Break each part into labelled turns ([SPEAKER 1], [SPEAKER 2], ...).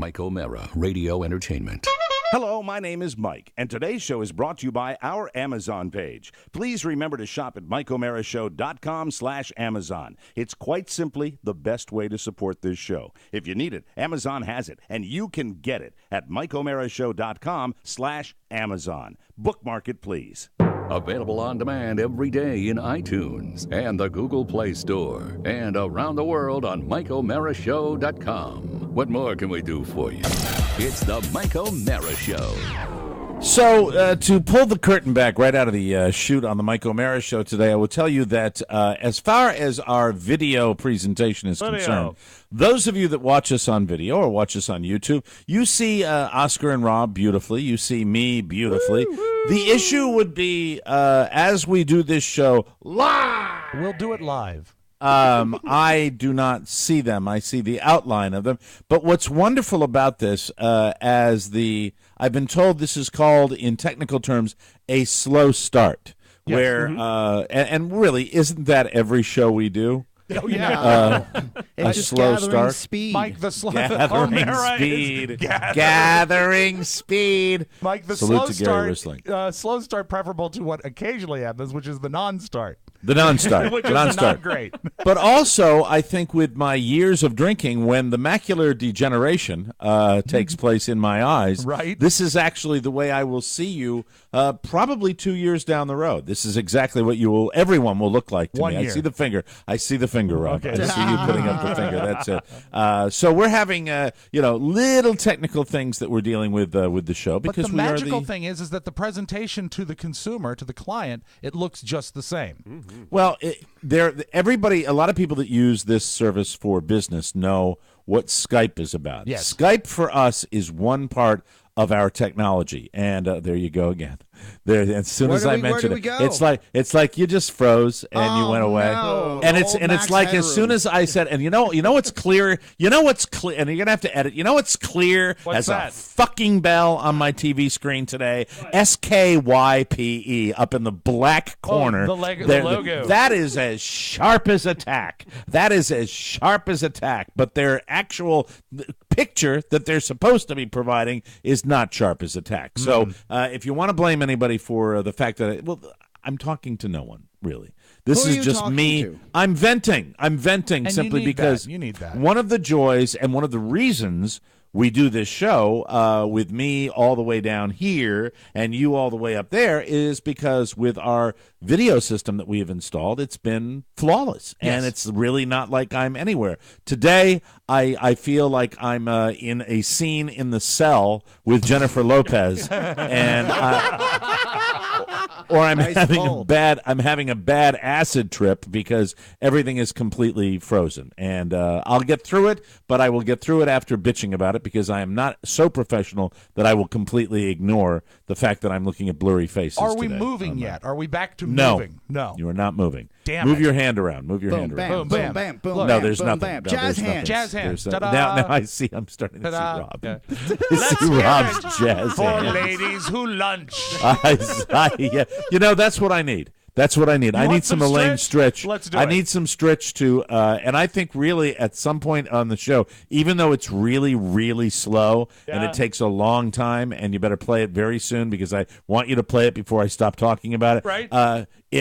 [SPEAKER 1] Mike O'Mara, Radio Entertainment.
[SPEAKER 2] Hello, my name is Mike, and today's show is brought to you by our Amazon page. Please remember to shop at MikeO'MaraShow.com/Amazon. It's quite simply the best way to support this show. If you need it, Amazon has it, and you can get it at MikeO'MaraShow.com/Amazon. Bookmark it, please.
[SPEAKER 1] Available on demand every day in iTunes and the Google Play Store, and around the world on MikeO'MaraShow.com. What more can we do for you? It's the Mike O'Mara Show.
[SPEAKER 3] So, to pull the curtain back right out of the shoot on the Mike O'Mara Show today, I will tell you that as far as our video presentation is concerned, those of you that watch us on video or watch us on YouTube, you see Oscar and Rob beautifully. You see me beautifully. Woo-hoo. The issue would be, as we do this show live.
[SPEAKER 4] We'll do it live.
[SPEAKER 3] I do not see them. I see the outline of them. But what's wonderful about this, I've been told this is called, in technical terms, a slow start. Yes. Where, and really, isn't that every show we do?
[SPEAKER 4] Oh, yeah.
[SPEAKER 3] A slow start.
[SPEAKER 5] Speed.
[SPEAKER 4] Mike, the slow
[SPEAKER 3] Gathering speed.
[SPEAKER 4] Mike, the
[SPEAKER 3] Salute
[SPEAKER 4] slow start. Slow start preferable to what occasionally happens, which is the non-start.
[SPEAKER 3] The non-start.
[SPEAKER 4] Which
[SPEAKER 3] the
[SPEAKER 4] is
[SPEAKER 3] non-start.
[SPEAKER 4] not great.
[SPEAKER 3] But also, I think with my years of drinking, when the macular degeneration takes place in my eyes,
[SPEAKER 4] right.
[SPEAKER 3] This is actually the way I will see you probably 2 years down the road. This is exactly what everyone will look like to
[SPEAKER 4] 1
[SPEAKER 3] me.
[SPEAKER 4] year.
[SPEAKER 3] I see the finger, Rob.
[SPEAKER 4] Okay.
[SPEAKER 3] I see you putting up the finger. That's it. So we're having, little technical things that we're dealing with the show. Because
[SPEAKER 4] but the magical thing is that the presentation to the consumer, to the client, it looks just the same.
[SPEAKER 3] Mm-hmm. Well, a lot of people that use this service for business know what Skype is about.
[SPEAKER 4] Yes.
[SPEAKER 3] Skype for us is one part of our technology, and there you go again. There, as soon as I mentioned it, it's like you just froze and you went away, and it's like as soon as I said, and you know what's clear, and you're gonna have to edit. You know what's clear as a fucking bell on my TV screen today. SKYPE up in the black corner.
[SPEAKER 4] The logo.
[SPEAKER 3] That is as sharp as a tack. But their actual picture that they're supposed to be providing is not sharp as a tack. So if you want to blame anybody for the fact that I'm talking to no one, really. This is just me. I'm venting simply because
[SPEAKER 4] you need that.
[SPEAKER 3] One of the joys and one of the reasons we do this show with me all the way down here and you all the way up there is because with our video system that we have installed, it's been flawless.
[SPEAKER 4] Yes.
[SPEAKER 3] And it's really not like I'm anywhere. Today, I feel like I'm in a scene in The Cell with Jennifer Lopez, and or I'm having a bad acid trip because everything is completely frozen. And I'll get through it, but I will get through it after bitching about it because I am not so professional that I will completely ignore the fact that I'm looking at blurry faces.
[SPEAKER 4] Are we moving yet? Are we back to moving? No.
[SPEAKER 3] You are not moving.
[SPEAKER 4] Damn
[SPEAKER 3] Move
[SPEAKER 4] it.
[SPEAKER 3] your hand around. Move your hand around.
[SPEAKER 5] Boom, bam, boom,
[SPEAKER 3] No, there's
[SPEAKER 5] boom,
[SPEAKER 3] nothing.
[SPEAKER 5] bam.
[SPEAKER 3] No,
[SPEAKER 5] Jazz
[SPEAKER 3] there's
[SPEAKER 5] hands.
[SPEAKER 3] nothing.
[SPEAKER 4] Jazz hands.
[SPEAKER 3] Now I see. I'm starting to see Rob.
[SPEAKER 4] Okay.
[SPEAKER 3] I see Rob's jazz
[SPEAKER 4] For
[SPEAKER 3] hands.
[SPEAKER 4] ladies who lunch.
[SPEAKER 3] Yeah. That's what I need. I need some Elaine Stritch.
[SPEAKER 4] Let's do
[SPEAKER 3] I
[SPEAKER 4] it.
[SPEAKER 3] need some Stritch too. And I think really at some point on the show, even though it's really, really slow and it takes a long time, and you better play it very soon because I want you to play it before I stop talking about it.
[SPEAKER 4] Right.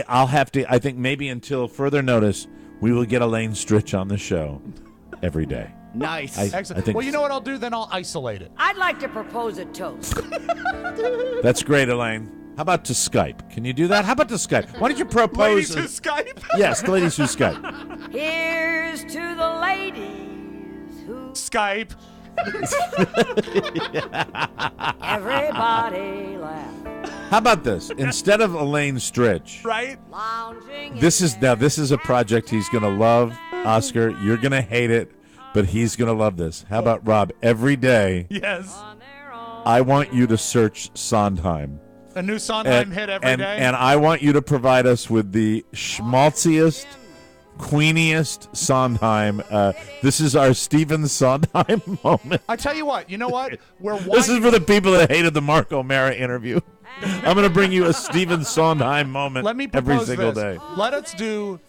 [SPEAKER 3] I'll have to. I think maybe until further notice, we will get Elaine Stritch on the show every day.
[SPEAKER 5] Nice.
[SPEAKER 4] Excellent.
[SPEAKER 3] I think
[SPEAKER 4] well, you know what I'll do? Then I'll isolate it.
[SPEAKER 6] I'd like to propose a toast.
[SPEAKER 3] That's great, Elaine. How about to Skype? Can you do that? How about to Skype? Why don't you propose?
[SPEAKER 4] Ladies who Skype?
[SPEAKER 3] Yes, the ladies who Skype.
[SPEAKER 6] Here's to the ladies who
[SPEAKER 4] Skype.
[SPEAKER 6] everybody laugh.
[SPEAKER 3] How about this? Instead of Elaine Stritch,
[SPEAKER 4] Right?
[SPEAKER 6] Lounging
[SPEAKER 3] this is a project he's going to love. Oscar, you're going to hate it, but he's going to love this. How about Rob? Every day,
[SPEAKER 4] Yes.
[SPEAKER 3] I want you to search Sondheim.
[SPEAKER 4] A new Sondheim hit every day.
[SPEAKER 3] And I want you to provide us with the schmaltziest, queeniest Sondheim. This is our Stephen Sondheim moment.
[SPEAKER 4] I tell you what. You know what?
[SPEAKER 3] This is for the people that hated the Mark O'Mara interview. I'm going to bring you a Stephen Sondheim moment
[SPEAKER 4] Let me
[SPEAKER 3] every
[SPEAKER 4] propose
[SPEAKER 3] single
[SPEAKER 4] this.
[SPEAKER 3] day.
[SPEAKER 4] Let us do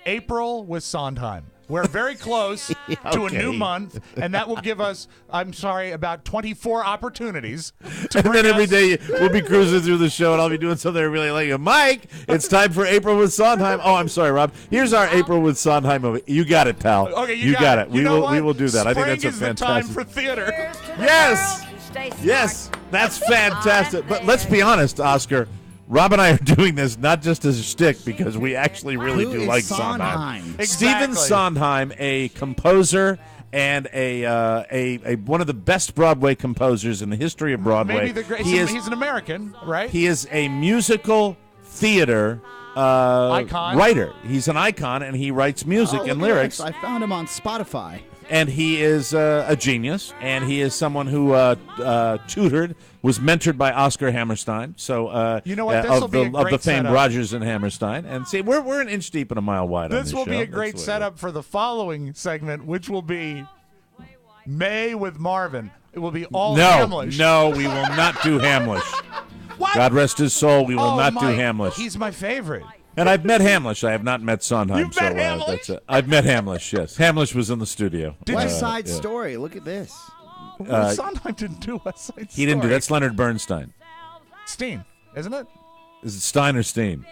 [SPEAKER 4] April with Sondheim. We're very close to a new month, and that will give us, about 24 opportunities.
[SPEAKER 3] And then every day we'll be cruising through the show, and I'll be doing something I really like. Mike, it's time for April with Sondheim. Oh, I'm sorry, Rob. Here's our April with Sondheim movie. You got it, pal.
[SPEAKER 4] Okay, you got it.
[SPEAKER 3] We will do that. I think that's a
[SPEAKER 4] Spring is the
[SPEAKER 3] fantastic.
[SPEAKER 4] time for theater.
[SPEAKER 3] Yes, that's fantastic. But let's be honest, Oscar. Rob and I are doing this not just as a shtick, because we actually really do like Sondheim.
[SPEAKER 4] Exactly.
[SPEAKER 3] Stephen Sondheim, a composer and a one of the best Broadway composers in the history of Broadway.
[SPEAKER 4] Maybe he's an American, right?
[SPEAKER 3] He is a musical theater
[SPEAKER 4] icon.
[SPEAKER 3] writer. He's an icon, and he writes music and lyrics.
[SPEAKER 5] I found him on Spotify.
[SPEAKER 3] And he is a genius, and he is someone who was mentored by Oscar Hammerstein. So
[SPEAKER 4] you know what? This will be a great
[SPEAKER 3] of the famed
[SPEAKER 4] setup.
[SPEAKER 3] Rogers and Hammerstein. And see, we're an inch deep and a mile wide.
[SPEAKER 4] This
[SPEAKER 3] on this
[SPEAKER 4] will
[SPEAKER 3] show.
[SPEAKER 4] be a great setup for the following segment, which will be May with Marvin. It will be all Hamlish.
[SPEAKER 3] No, we will not do Hamlish.
[SPEAKER 4] What?
[SPEAKER 3] God rest his soul. We will not do
[SPEAKER 4] Mike,
[SPEAKER 3] Hamlish.
[SPEAKER 4] He's my favorite.
[SPEAKER 3] And I've met Hamlish. I have not met Sondheim.
[SPEAKER 4] You've met Hamlish?
[SPEAKER 3] That's it. I've met Hamlish, yes. Hamlish was in the studio.
[SPEAKER 5] West Side Story. Look at this.
[SPEAKER 4] Sondheim didn't do West Side Story.
[SPEAKER 3] He didn't do that's Leonard Bernstein.
[SPEAKER 4] Steen, isn't it?
[SPEAKER 3] Is it Stein or Steen?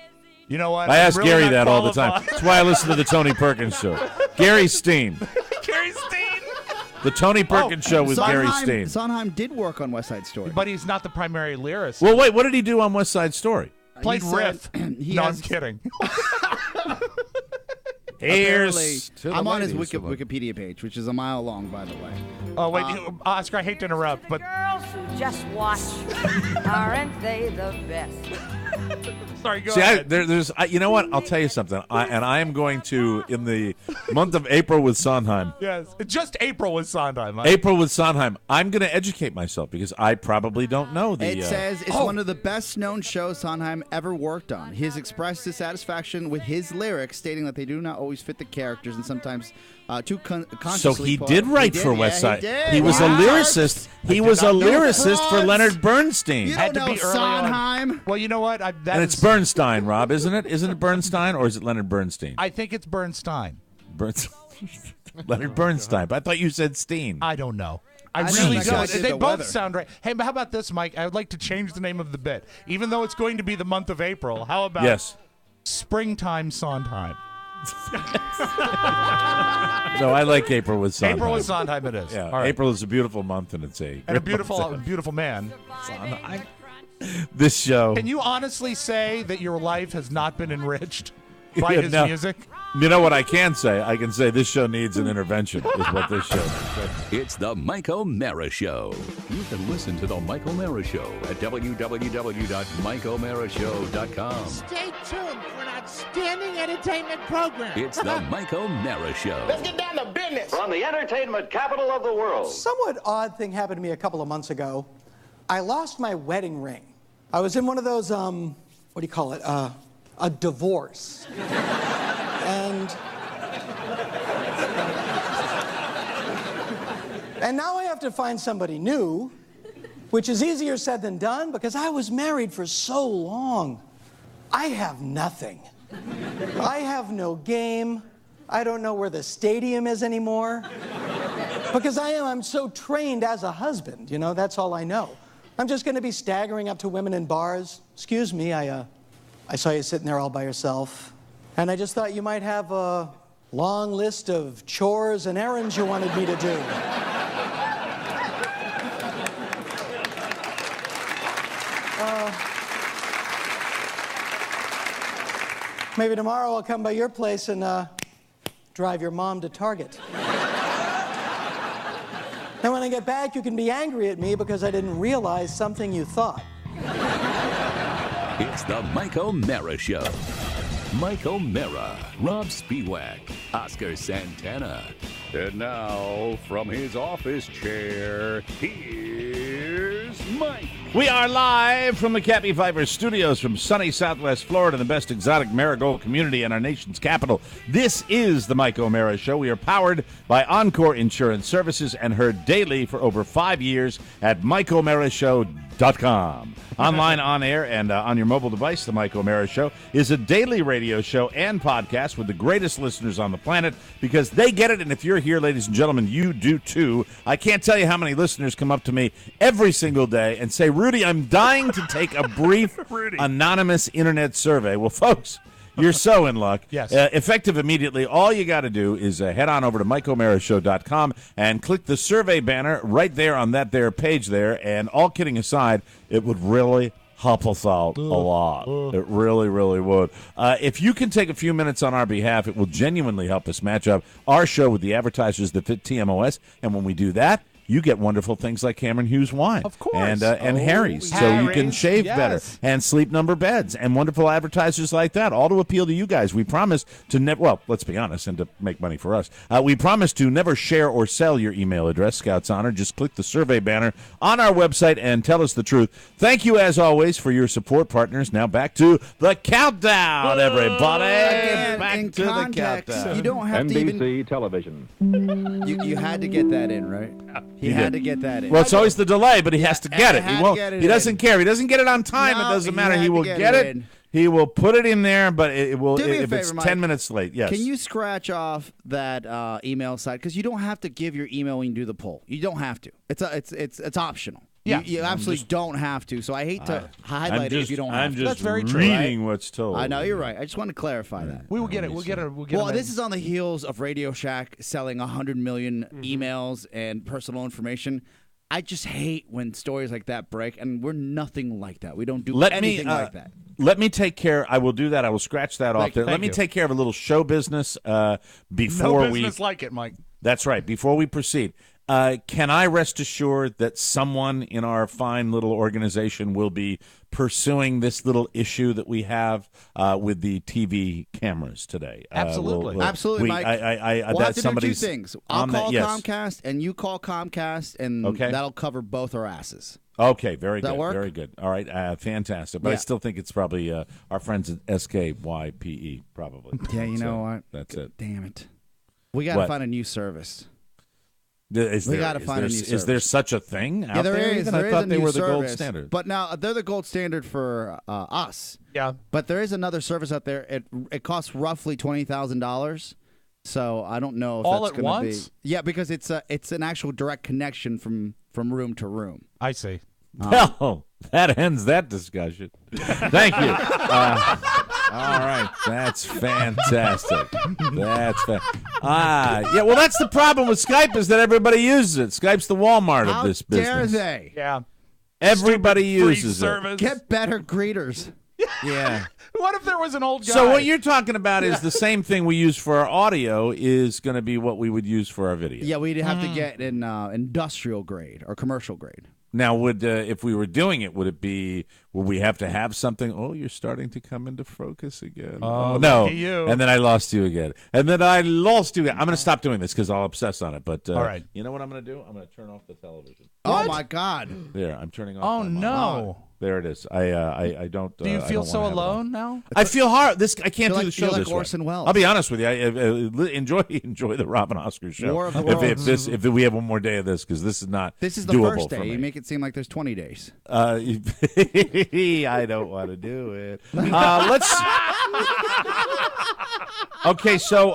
[SPEAKER 4] You know what?
[SPEAKER 3] I ask
[SPEAKER 4] I'm really
[SPEAKER 3] Gary
[SPEAKER 4] not
[SPEAKER 3] that all the time.
[SPEAKER 4] qualified.
[SPEAKER 3] That's why I listen to the Tony Perkins show. Gary Steen.
[SPEAKER 4] Gary Steen.
[SPEAKER 3] The Tony Perkins show with Gary
[SPEAKER 5] Sondheim,
[SPEAKER 3] Steen.
[SPEAKER 5] Sondheim did work on West Side Story.
[SPEAKER 4] But he's not the primary lyricist.
[SPEAKER 3] Well, wait, what did he do on West Side Story?
[SPEAKER 4] Played
[SPEAKER 5] he said
[SPEAKER 4] riff.
[SPEAKER 5] he
[SPEAKER 4] No,
[SPEAKER 5] has-
[SPEAKER 4] I'm kidding.
[SPEAKER 3] Here's to the
[SPEAKER 5] I'm on his
[SPEAKER 3] ladies.
[SPEAKER 5] Wikipedia page, which is a mile long, by the way.
[SPEAKER 4] Oh, wait, Oscar, I hate to interrupt, but
[SPEAKER 6] Girls who just watch, aren't they the best?
[SPEAKER 4] sorry, go
[SPEAKER 3] See,
[SPEAKER 4] ahead.
[SPEAKER 3] there's, you know what? I'll tell you something. I am going to, in the month of April with Sondheim,
[SPEAKER 4] Yes, just April with Sondheim.
[SPEAKER 3] April with Sondheim, I'm going to educate myself because I probably don't know the.
[SPEAKER 5] It says it's one of the best-known shows Sondheim ever worked on. He has expressed dissatisfaction with his lyrics, stating that they do not always fit the characters and sometimes too
[SPEAKER 3] So
[SPEAKER 5] consciously.
[SPEAKER 3] he did write for West Side.
[SPEAKER 5] He did.
[SPEAKER 3] He was a
[SPEAKER 5] Wow.
[SPEAKER 3] lyricist. He was a
[SPEAKER 4] not know that.
[SPEAKER 3] lyricist for
[SPEAKER 5] Frauds.
[SPEAKER 3] Leonard Bernstein.
[SPEAKER 5] You
[SPEAKER 4] Had
[SPEAKER 5] don't
[SPEAKER 4] to
[SPEAKER 5] know
[SPEAKER 4] be early on.
[SPEAKER 5] Sondheim.
[SPEAKER 4] Well, you know what?
[SPEAKER 3] And it's Bernstein, Rob, isn't it? Isn't it Bernstein or is it Leonard Bernstein?
[SPEAKER 4] I think it's Bernstein.
[SPEAKER 3] Leonard Bernstein. But I thought you said Steen.
[SPEAKER 4] I don't know. I
[SPEAKER 5] think
[SPEAKER 4] really
[SPEAKER 5] that's
[SPEAKER 4] don't.
[SPEAKER 5] like
[SPEAKER 4] They
[SPEAKER 5] the
[SPEAKER 4] both
[SPEAKER 5] weather.
[SPEAKER 4] sound right. Hey, but how about this, Mike? I would like to change the name of the bit. Even though it's going to be the month of April, how about
[SPEAKER 3] Yes.
[SPEAKER 4] Springtime Sondheim?
[SPEAKER 3] No, I like April with Sondheim.
[SPEAKER 4] April with Sondheim it is.
[SPEAKER 3] Yeah,
[SPEAKER 4] All right.
[SPEAKER 3] April is a beautiful month, and it's
[SPEAKER 4] And a beautiful man.
[SPEAKER 3] This show.
[SPEAKER 4] Can you honestly say that your life has not been enriched by
[SPEAKER 3] Yeah,
[SPEAKER 4] his
[SPEAKER 3] no.
[SPEAKER 4] music?
[SPEAKER 3] You know what I can say? I can say this show needs an intervention, is what this show needs.
[SPEAKER 1] It's the Mike O'Mara Show. You can listen to the Mike O'Mara Show at www.mikeomarashow.com.
[SPEAKER 7] Stay tuned for an outstanding entertainment program.
[SPEAKER 1] It's the Mike O'Mara Show.
[SPEAKER 7] Let's get down to business.
[SPEAKER 8] From the entertainment capital of the world.
[SPEAKER 9] Somewhat odd thing happened to me a couple of months ago. I lost my wedding ring. I was in one of those, what do you call it? A divorce. And now I have to find somebody new, which is easier said than done because I was married for so long. I have nothing. I have no game. I don't know where the stadium is anymore. Because I'm so trained as a husband, you know, that's all I know. I'm just going to be staggering up to women in bars. Excuse me, I saw you sitting there all by yourself. And I just thought you might have a long list of chores and errands you wanted me to do. Maybe tomorrow I'll come by your place and drive your mom to Target. And when I get back, you can be angry at me because I didn't realize something you thought.
[SPEAKER 1] It's the Mike O'Mara Show. Mike O'Mara, Rob Spiewak, Oscar Santana. And now, from his office chair, here's Mike.
[SPEAKER 3] We are live from the Cappy Fiber Studios from sunny Southwest Florida, the best exotic marigold community in our nation's capital. This is the Mike O'Mara Show. We are powered by Encore Insurance Services and heard daily for over 5 years at MikeO'MaraShow.com. Powerhouse.com. Online, on air, and on your mobile device, The Mike O'Mara Show is a daily radio show and podcast with the greatest listeners on the planet because they get it. And if you're here, ladies and gentlemen, you do too. I can't tell you how many listeners come up to me every single day and say, Rudy, I'm dying to take a brief anonymous internet survey. Well, folks, you're so in luck.
[SPEAKER 4] Yes.
[SPEAKER 3] Effective immediately. All you got to do is head on over to MikeO'MaraShow.com and click the survey banner right there on that there page there. And all kidding aside, it would really help us out a lot. It really, really would. If you can take a few minutes on our behalf, it will genuinely help us match up our show with the advertisers that fit TMOS. And when we do that, you get wonderful things like Cameron Hughes wine.
[SPEAKER 4] Of course.
[SPEAKER 3] And Harry's. So you can shave better. And Sleep Number beds. And wonderful advertisers like that. All to appeal to you guys. We promise to never, well, let's be honest, and to make money for us. We promise to never share or sell your email address, Scouts Honor. Just click the survey banner on our website and tell us the truth. Thank you, as always, for your support, partners. Now back to the countdown, everybody.
[SPEAKER 5] Again,
[SPEAKER 3] back
[SPEAKER 5] in
[SPEAKER 3] to
[SPEAKER 5] context,
[SPEAKER 3] the countdown.
[SPEAKER 5] you don't have to even...
[SPEAKER 8] NBC television.
[SPEAKER 5] You had to get that in, right? He had to get that in.
[SPEAKER 3] Well, it's always the delay, but he has to get it. He won't. He doesn't care. He doesn't get it on time.
[SPEAKER 5] No,
[SPEAKER 3] it doesn't
[SPEAKER 5] he
[SPEAKER 3] matter.
[SPEAKER 5] had
[SPEAKER 3] He
[SPEAKER 5] to
[SPEAKER 3] will
[SPEAKER 5] get
[SPEAKER 3] get
[SPEAKER 5] it
[SPEAKER 3] it.
[SPEAKER 5] in.
[SPEAKER 3] He will put it in there, but it will.
[SPEAKER 5] Do me a
[SPEAKER 3] If
[SPEAKER 5] favor,
[SPEAKER 3] it's
[SPEAKER 5] Mike.
[SPEAKER 3] 10 minutes late, yes.
[SPEAKER 5] Can you scratch off that email site? Because you don't have to give your email when you do the poll. You don't have to. It's optional.
[SPEAKER 4] Yeah.
[SPEAKER 5] You absolutely don't have to. So I hate to highlight it if you don't have
[SPEAKER 3] I'm
[SPEAKER 5] to.
[SPEAKER 3] just
[SPEAKER 4] That's very true,
[SPEAKER 3] reading what's told.
[SPEAKER 5] I know you're right. I just want to clarify that.
[SPEAKER 4] We will get it. We'll get it.
[SPEAKER 5] Well, this is on the heels of Radio Shack selling 100 million emails and personal information. I just hate when stories like that break, and we're nothing like that. We don't do anything like that.
[SPEAKER 3] Let me take care. I will do that. I will scratch that off there. Let me take care of a little show business before
[SPEAKER 4] no
[SPEAKER 3] we.
[SPEAKER 4] business like it, Mike.
[SPEAKER 3] That's right. Before we proceed, can I rest assured that someone in our fine little organization will be pursuing this little issue that we have with the TV cameras today?
[SPEAKER 4] Absolutely.
[SPEAKER 5] Absolutely, Mike. We'll have to do two things. I'll call Comcast, and you call Comcast, and that'll cover both our asses.
[SPEAKER 3] Okay, very
[SPEAKER 5] Does that
[SPEAKER 3] good.
[SPEAKER 5] work?
[SPEAKER 3] Very good. All right, fantastic. But I still think it's probably our friends at SKYPE, probably.
[SPEAKER 5] Yeah, you know what?
[SPEAKER 3] That's it.
[SPEAKER 5] Damn it. We got to find a new service.
[SPEAKER 3] Is
[SPEAKER 5] we got to find a new service.
[SPEAKER 3] Is there such a thing out
[SPEAKER 5] there is.
[SPEAKER 3] Even?
[SPEAKER 5] There
[SPEAKER 3] I thought
[SPEAKER 5] is a
[SPEAKER 3] they
[SPEAKER 5] new
[SPEAKER 3] were the gold
[SPEAKER 5] service,
[SPEAKER 3] standard.
[SPEAKER 5] But now they're the gold standard for us.
[SPEAKER 4] Yeah.
[SPEAKER 5] But there is another service out there. It costs roughly $20,000. So I don't know if
[SPEAKER 4] all
[SPEAKER 5] that's
[SPEAKER 4] at
[SPEAKER 5] going to
[SPEAKER 4] once?
[SPEAKER 5] be. Yeah, because it's an actual direct connection from room to room.
[SPEAKER 4] I see.
[SPEAKER 3] Well, that ends that discussion. Thank you. All right, that's fantastic. That's yeah. Well, that's the problem with Skype is that everybody uses it. Skype's the Walmart of this business.
[SPEAKER 5] How dare they?
[SPEAKER 4] Yeah.
[SPEAKER 3] Everybody uses
[SPEAKER 4] Free
[SPEAKER 3] it.
[SPEAKER 4] service.
[SPEAKER 5] Get better greeters.
[SPEAKER 3] Yeah.
[SPEAKER 4] What if there was an old guy?
[SPEAKER 3] So what you're talking about is the same thing we use for our audio is going to be what we would use for our video.
[SPEAKER 5] Yeah, we'd have to get in industrial grade or commercial grade.
[SPEAKER 3] Now, would if we were doing it, would we have to have something? Oh, you're starting to come into focus again.
[SPEAKER 4] Oh,
[SPEAKER 3] no!
[SPEAKER 4] lucky you.
[SPEAKER 3] And then I lost you again. And then I lost you again. I'm going to stop doing this because I'll obsess on it. But
[SPEAKER 4] all right,
[SPEAKER 3] you know what I'm going to do? I'm going to turn off the television.
[SPEAKER 5] What? Oh my God!
[SPEAKER 3] There, I'm turning off.
[SPEAKER 4] Oh
[SPEAKER 3] my monitor.
[SPEAKER 4] no!
[SPEAKER 3] There it is. I don't.
[SPEAKER 4] Do you feel so alone now?
[SPEAKER 3] I feel hard. I can't do
[SPEAKER 5] like,
[SPEAKER 3] the show
[SPEAKER 5] like
[SPEAKER 3] this
[SPEAKER 5] Orson
[SPEAKER 3] way.
[SPEAKER 5] Welles.
[SPEAKER 3] I'll be honest with you. Enjoy the Robin Oscar show.
[SPEAKER 5] War of the Worlds.
[SPEAKER 3] If we have one more day of this, because this is not.
[SPEAKER 5] This is the
[SPEAKER 3] doable
[SPEAKER 5] first
[SPEAKER 3] for
[SPEAKER 5] day.
[SPEAKER 3] me.
[SPEAKER 5] You make it seem like there's 20 days.
[SPEAKER 3] I don't want to do it. Let's. Okay, so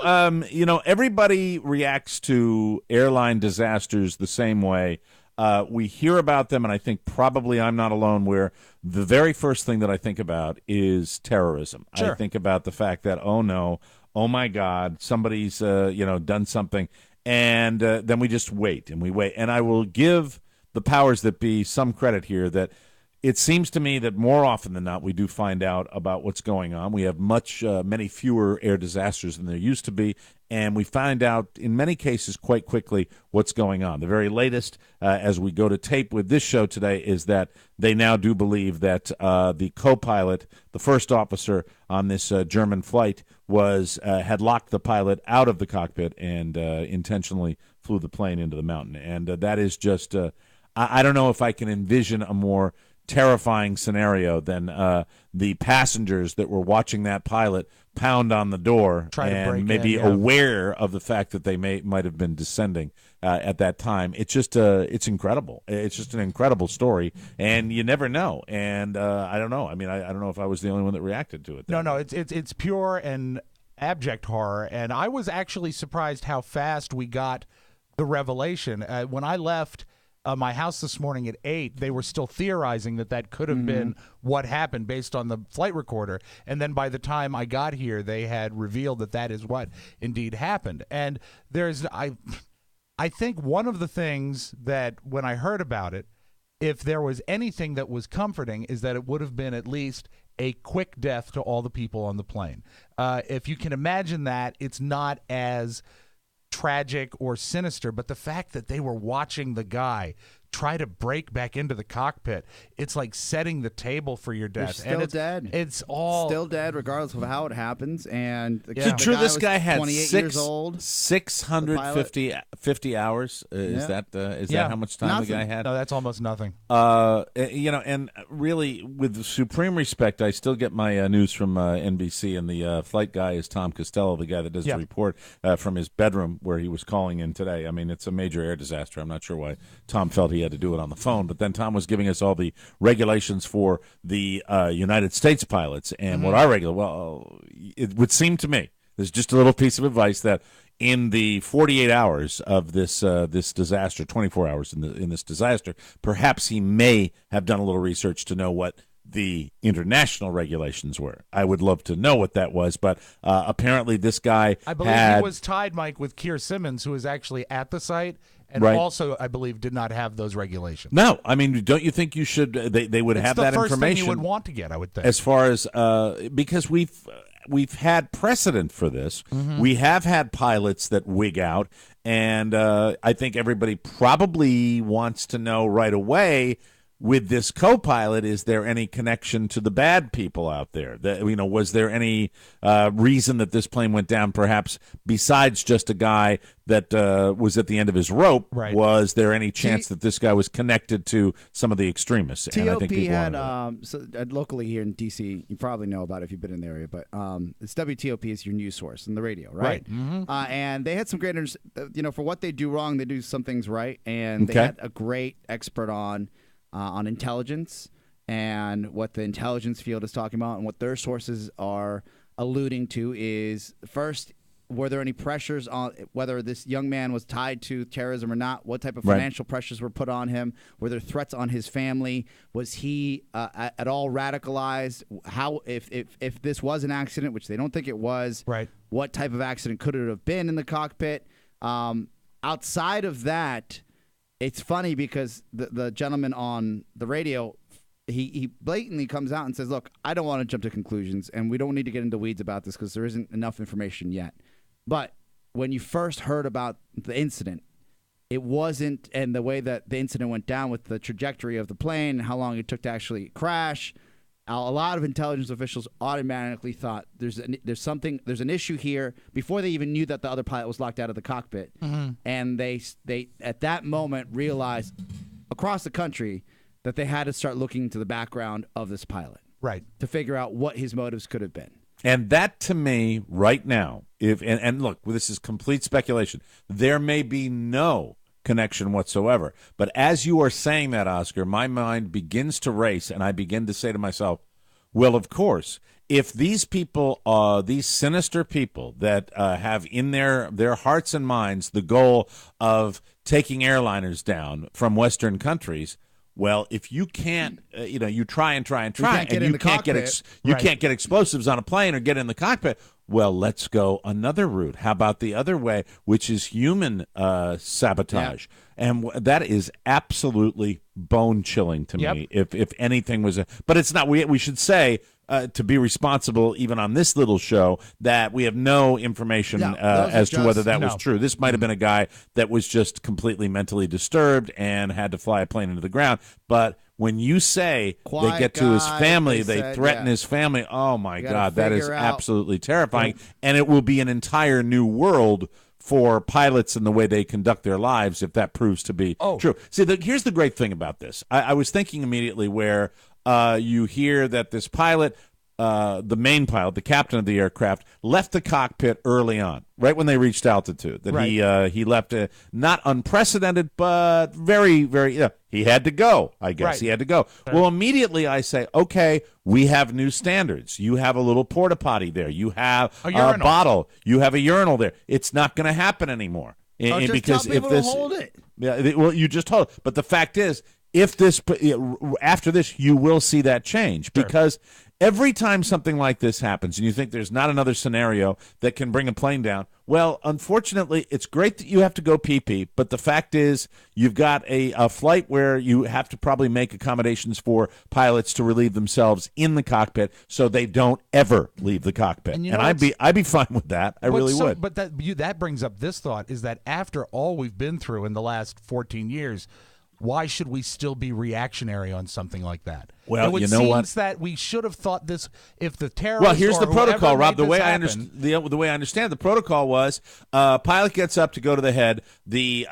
[SPEAKER 3] everybody reacts to airline disasters the same way. We hear about them, and I think probably I'm not alone, where the very first thing that I think about is terrorism.
[SPEAKER 4] Sure.
[SPEAKER 3] I think about the fact that, oh, no, oh, my God, somebody's, done something. And then we just wait, and we wait. And I will give the powers that be some credit here that it seems to me that more often than not we do find out about what's going on. We have many fewer air disasters than there used to be, and we find out in many cases quite quickly what's going on. The very latest, as we go to tape with this show today, is that they now do believe that the co-pilot, the first officer on this German flight, had locked the pilot out of the cockpit and intentionally flew the plane into the mountain. And that is just I don't know if I can envision a more terrifying scenario than the passengers that were watching that pilot pound on the door and maybe aware of the fact that they might have been descending at that time. It's just it's incredible. It's just an incredible story, and you never know. And I don't know. I mean, I don't know if I was the only one that reacted to it.
[SPEAKER 4] No, it's pure and abject horror, and I was actually surprised how fast we got the revelation. When I left my house this morning at 8, they were still theorizing that could have been what happened based on the flight recorder. And then by the time I got here, they had revealed that is what indeed happened. And I think one of the things that when I heard about it, if there was anything that was comforting, is that it would have been at least a quick death to all the people on the plane. If you can imagine that, it's not as tragic or sinister, but the fact that they were watching the guy try to break back into the cockpit, it's like setting the table for your death.
[SPEAKER 5] They're still dead.
[SPEAKER 4] It's all
[SPEAKER 5] still dead, regardless of how it happens. And
[SPEAKER 3] this guy had
[SPEAKER 5] 28 years old.
[SPEAKER 3] 650 hours. Is that how much time the guy had?
[SPEAKER 4] No, that's almost nothing.
[SPEAKER 3] And really, with supreme respect, I still get my news from NBC, and the flight guy is Tom Costello, the guy that does the report from his bedroom where he was calling in today. I mean, it's a major air disaster. I'm not sure why Tom felt he had to do it on the phone, but then Tom was giving us all the regulations for the United States pilots, and what our it would seem to me, there's just a little piece of advice that in the 48 hours of this disaster, 24 hours in this disaster, perhaps he may have done a little research to know what the international regulations were. I would love to know what that was, but apparently this guy
[SPEAKER 4] I believe he was tied, Mike, with Keir Simmons, who was actually at the site, and also, I believe, did not have those regulations.
[SPEAKER 3] No, I mean, don't you think you should? They would have that information.
[SPEAKER 4] It's the first thing you would want to get, I would think.
[SPEAKER 3] As far as because we've had precedent for this. We have had pilots that wig out, and I think everybody probably wants to know right away. With this co-pilot, is there any connection to the bad people out there? Was there any reason that this plane went down, perhaps besides just a guy that was at the end of his rope?
[SPEAKER 4] Right.
[SPEAKER 3] Was there any chance that this guy was connected to some of the extremists?
[SPEAKER 5] TOP and I think had locally here in D.C., you probably know about it if you've been in the area, but it's WTOP is your news source in the radio, right? And they had some great, for what they do wrong, they do some things right, and they had a great expert on intelligence and what the intelligence field is talking about, and what their sources are alluding to is, first, were there any pressures on whether this young man was tied to terrorism or not? What type of financial pressures were put on him? Were there threats on his family? Was he at all radicalized? How, if this was an accident, which they don't think it was, what type of accident could it have been in the cockpit? Outside of that, it's funny because the gentleman on the radio, he blatantly comes out and says, look, I don't want to jump to conclusions, and we don't need to get into weeds about this because there isn't enough information yet. But when you first heard about the incident, it wasn't, and the way that the incident went down with the trajectory of the plane, how long it took to actually crash, a lot of intelligence officials automatically thought there's an issue here before they even knew that the other pilot was locked out of the cockpit, and they at that moment realized across the country that they had to start looking into the background of this pilot, to figure out what his motives could have been.
[SPEAKER 3] And that, to me, right now, and look, this is complete speculation. There may be no connection whatsoever. But as you are saying that, Oscar, my mind begins to race, and I begin to say to myself, well, of course, if these people, these sinister people that have in their hearts and minds the goal of taking airliners down from Western countries, well, if you can't, you try and you can't get explosives on a plane or get in the cockpit. Well, let's go another route. How about the other way, which is human sabotage? And that is absolutely bone-chilling to me, if anything was but it's not. We should say, to be responsible, even on this little show, that we have no information as to whether that was true. This might have been a guy that was just completely mentally disturbed and had to fly a plane into the ground. But when you say they get to his family, they threaten his family, oh, my God, that is absolutely terrifying. And it will be an entire new world for pilots and the way they conduct their lives if that proves to be true. See, here's the great thing about this. I was thinking immediately where you hear that this pilot, the main pilot, the captain of the aircraft, left the cockpit early on, right when they reached altitude. That he left not unprecedented, but very, very. He had to go. I guess he had to go. Well, immediately I say, okay, we have new standards. You have a little porta potty there. You have a bottle. You have a urinal there. It's not going to happen anymore.
[SPEAKER 5] Just
[SPEAKER 3] because
[SPEAKER 5] tell people
[SPEAKER 3] if this,
[SPEAKER 5] to hold it.
[SPEAKER 3] Yeah, well, you just told it. But the fact is, after this, you will see that change because every time something like this happens and you think there's not another scenario that can bring a plane down, well, unfortunately, it's great that you have to go pee-pee, but the fact is you've got a flight where you have to probably make accommodations for pilots to relieve themselves in the cockpit so they don't ever leave the cockpit. And I'd be fine with that. I really would.
[SPEAKER 4] But that brings up this thought, is that after all we've been through in the last 14 years, why should we still be reactionary on something like that?
[SPEAKER 3] Well, you know what?
[SPEAKER 4] That we should have thought this if the terrorists.
[SPEAKER 3] Well, here's the protocol, Rob. The way I
[SPEAKER 4] understand,
[SPEAKER 3] the protocol was: pilot gets up to go to the head. The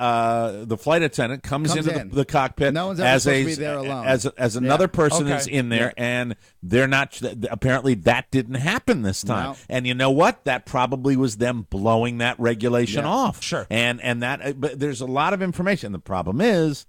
[SPEAKER 3] flight attendant comes into the cockpit.
[SPEAKER 5] No one's ever supposed to be there alone.
[SPEAKER 3] As another person is in there, and they're not. Apparently, that didn't happen this time.
[SPEAKER 5] No.
[SPEAKER 3] And you know what? That probably was them blowing that regulation off.
[SPEAKER 4] Sure.
[SPEAKER 3] And that. But there's a lot of information. The problem is,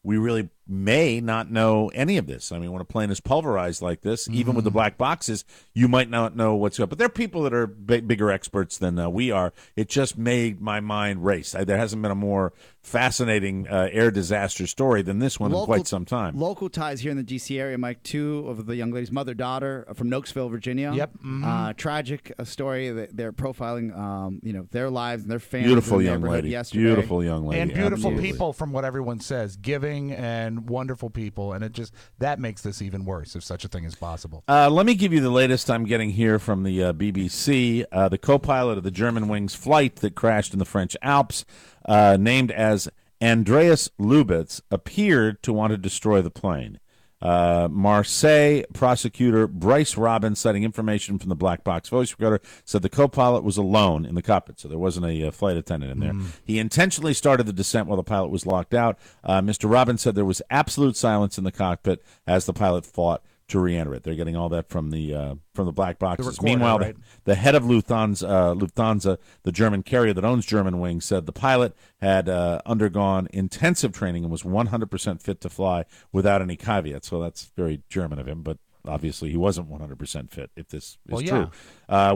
[SPEAKER 3] we really may not know any of this. I mean, when a plane is pulverized like this, even with the black boxes, you might not know what's up. But there are people that are bigger experts than we are. It just made my mind race. There hasn't been a more fascinating air disaster story than this one in quite some time.
[SPEAKER 5] Local ties here in the D.C. area, Mike. Two of the young ladies, mother-daughter from Nokesville, Virginia.
[SPEAKER 4] Yep.
[SPEAKER 5] Tragic story. They're profiling, their lives and their families.
[SPEAKER 3] Beautiful
[SPEAKER 5] in the
[SPEAKER 3] young
[SPEAKER 5] neighborhood
[SPEAKER 3] lady.
[SPEAKER 5] yesterday.
[SPEAKER 3] Beautiful young lady.
[SPEAKER 4] And beautiful
[SPEAKER 3] Absolutely.
[SPEAKER 4] people, from what everyone says, giving and wonderful people, and that makes this even worse, if such a thing is possible.
[SPEAKER 3] Let me give you the latest I'm getting here from the BBC. The co-pilot of the Germanwings flight that crashed in the French Alps, named as Andreas Lubitz, appeared to want to destroy the plane. Marseille prosecutor Bryce Robbins, citing information from the black box voice recorder, said the co-pilot was alone in the cockpit, so there wasn't a flight attendant in there. He intentionally started the descent while the pilot was locked out. Mr. Robbins said there was absolute silence in the cockpit as the pilot fought to re-enter it. They're getting all that from the black boxes.
[SPEAKER 4] Recorder,
[SPEAKER 3] Meanwhile,
[SPEAKER 4] right?
[SPEAKER 3] the head of Lufthansa, the German carrier that owns Germanwings, said the pilot had undergone intensive training and was 100% fit to fly without any caveats. So that's very German of him, but obviously he wasn't 100% fit, if this is true.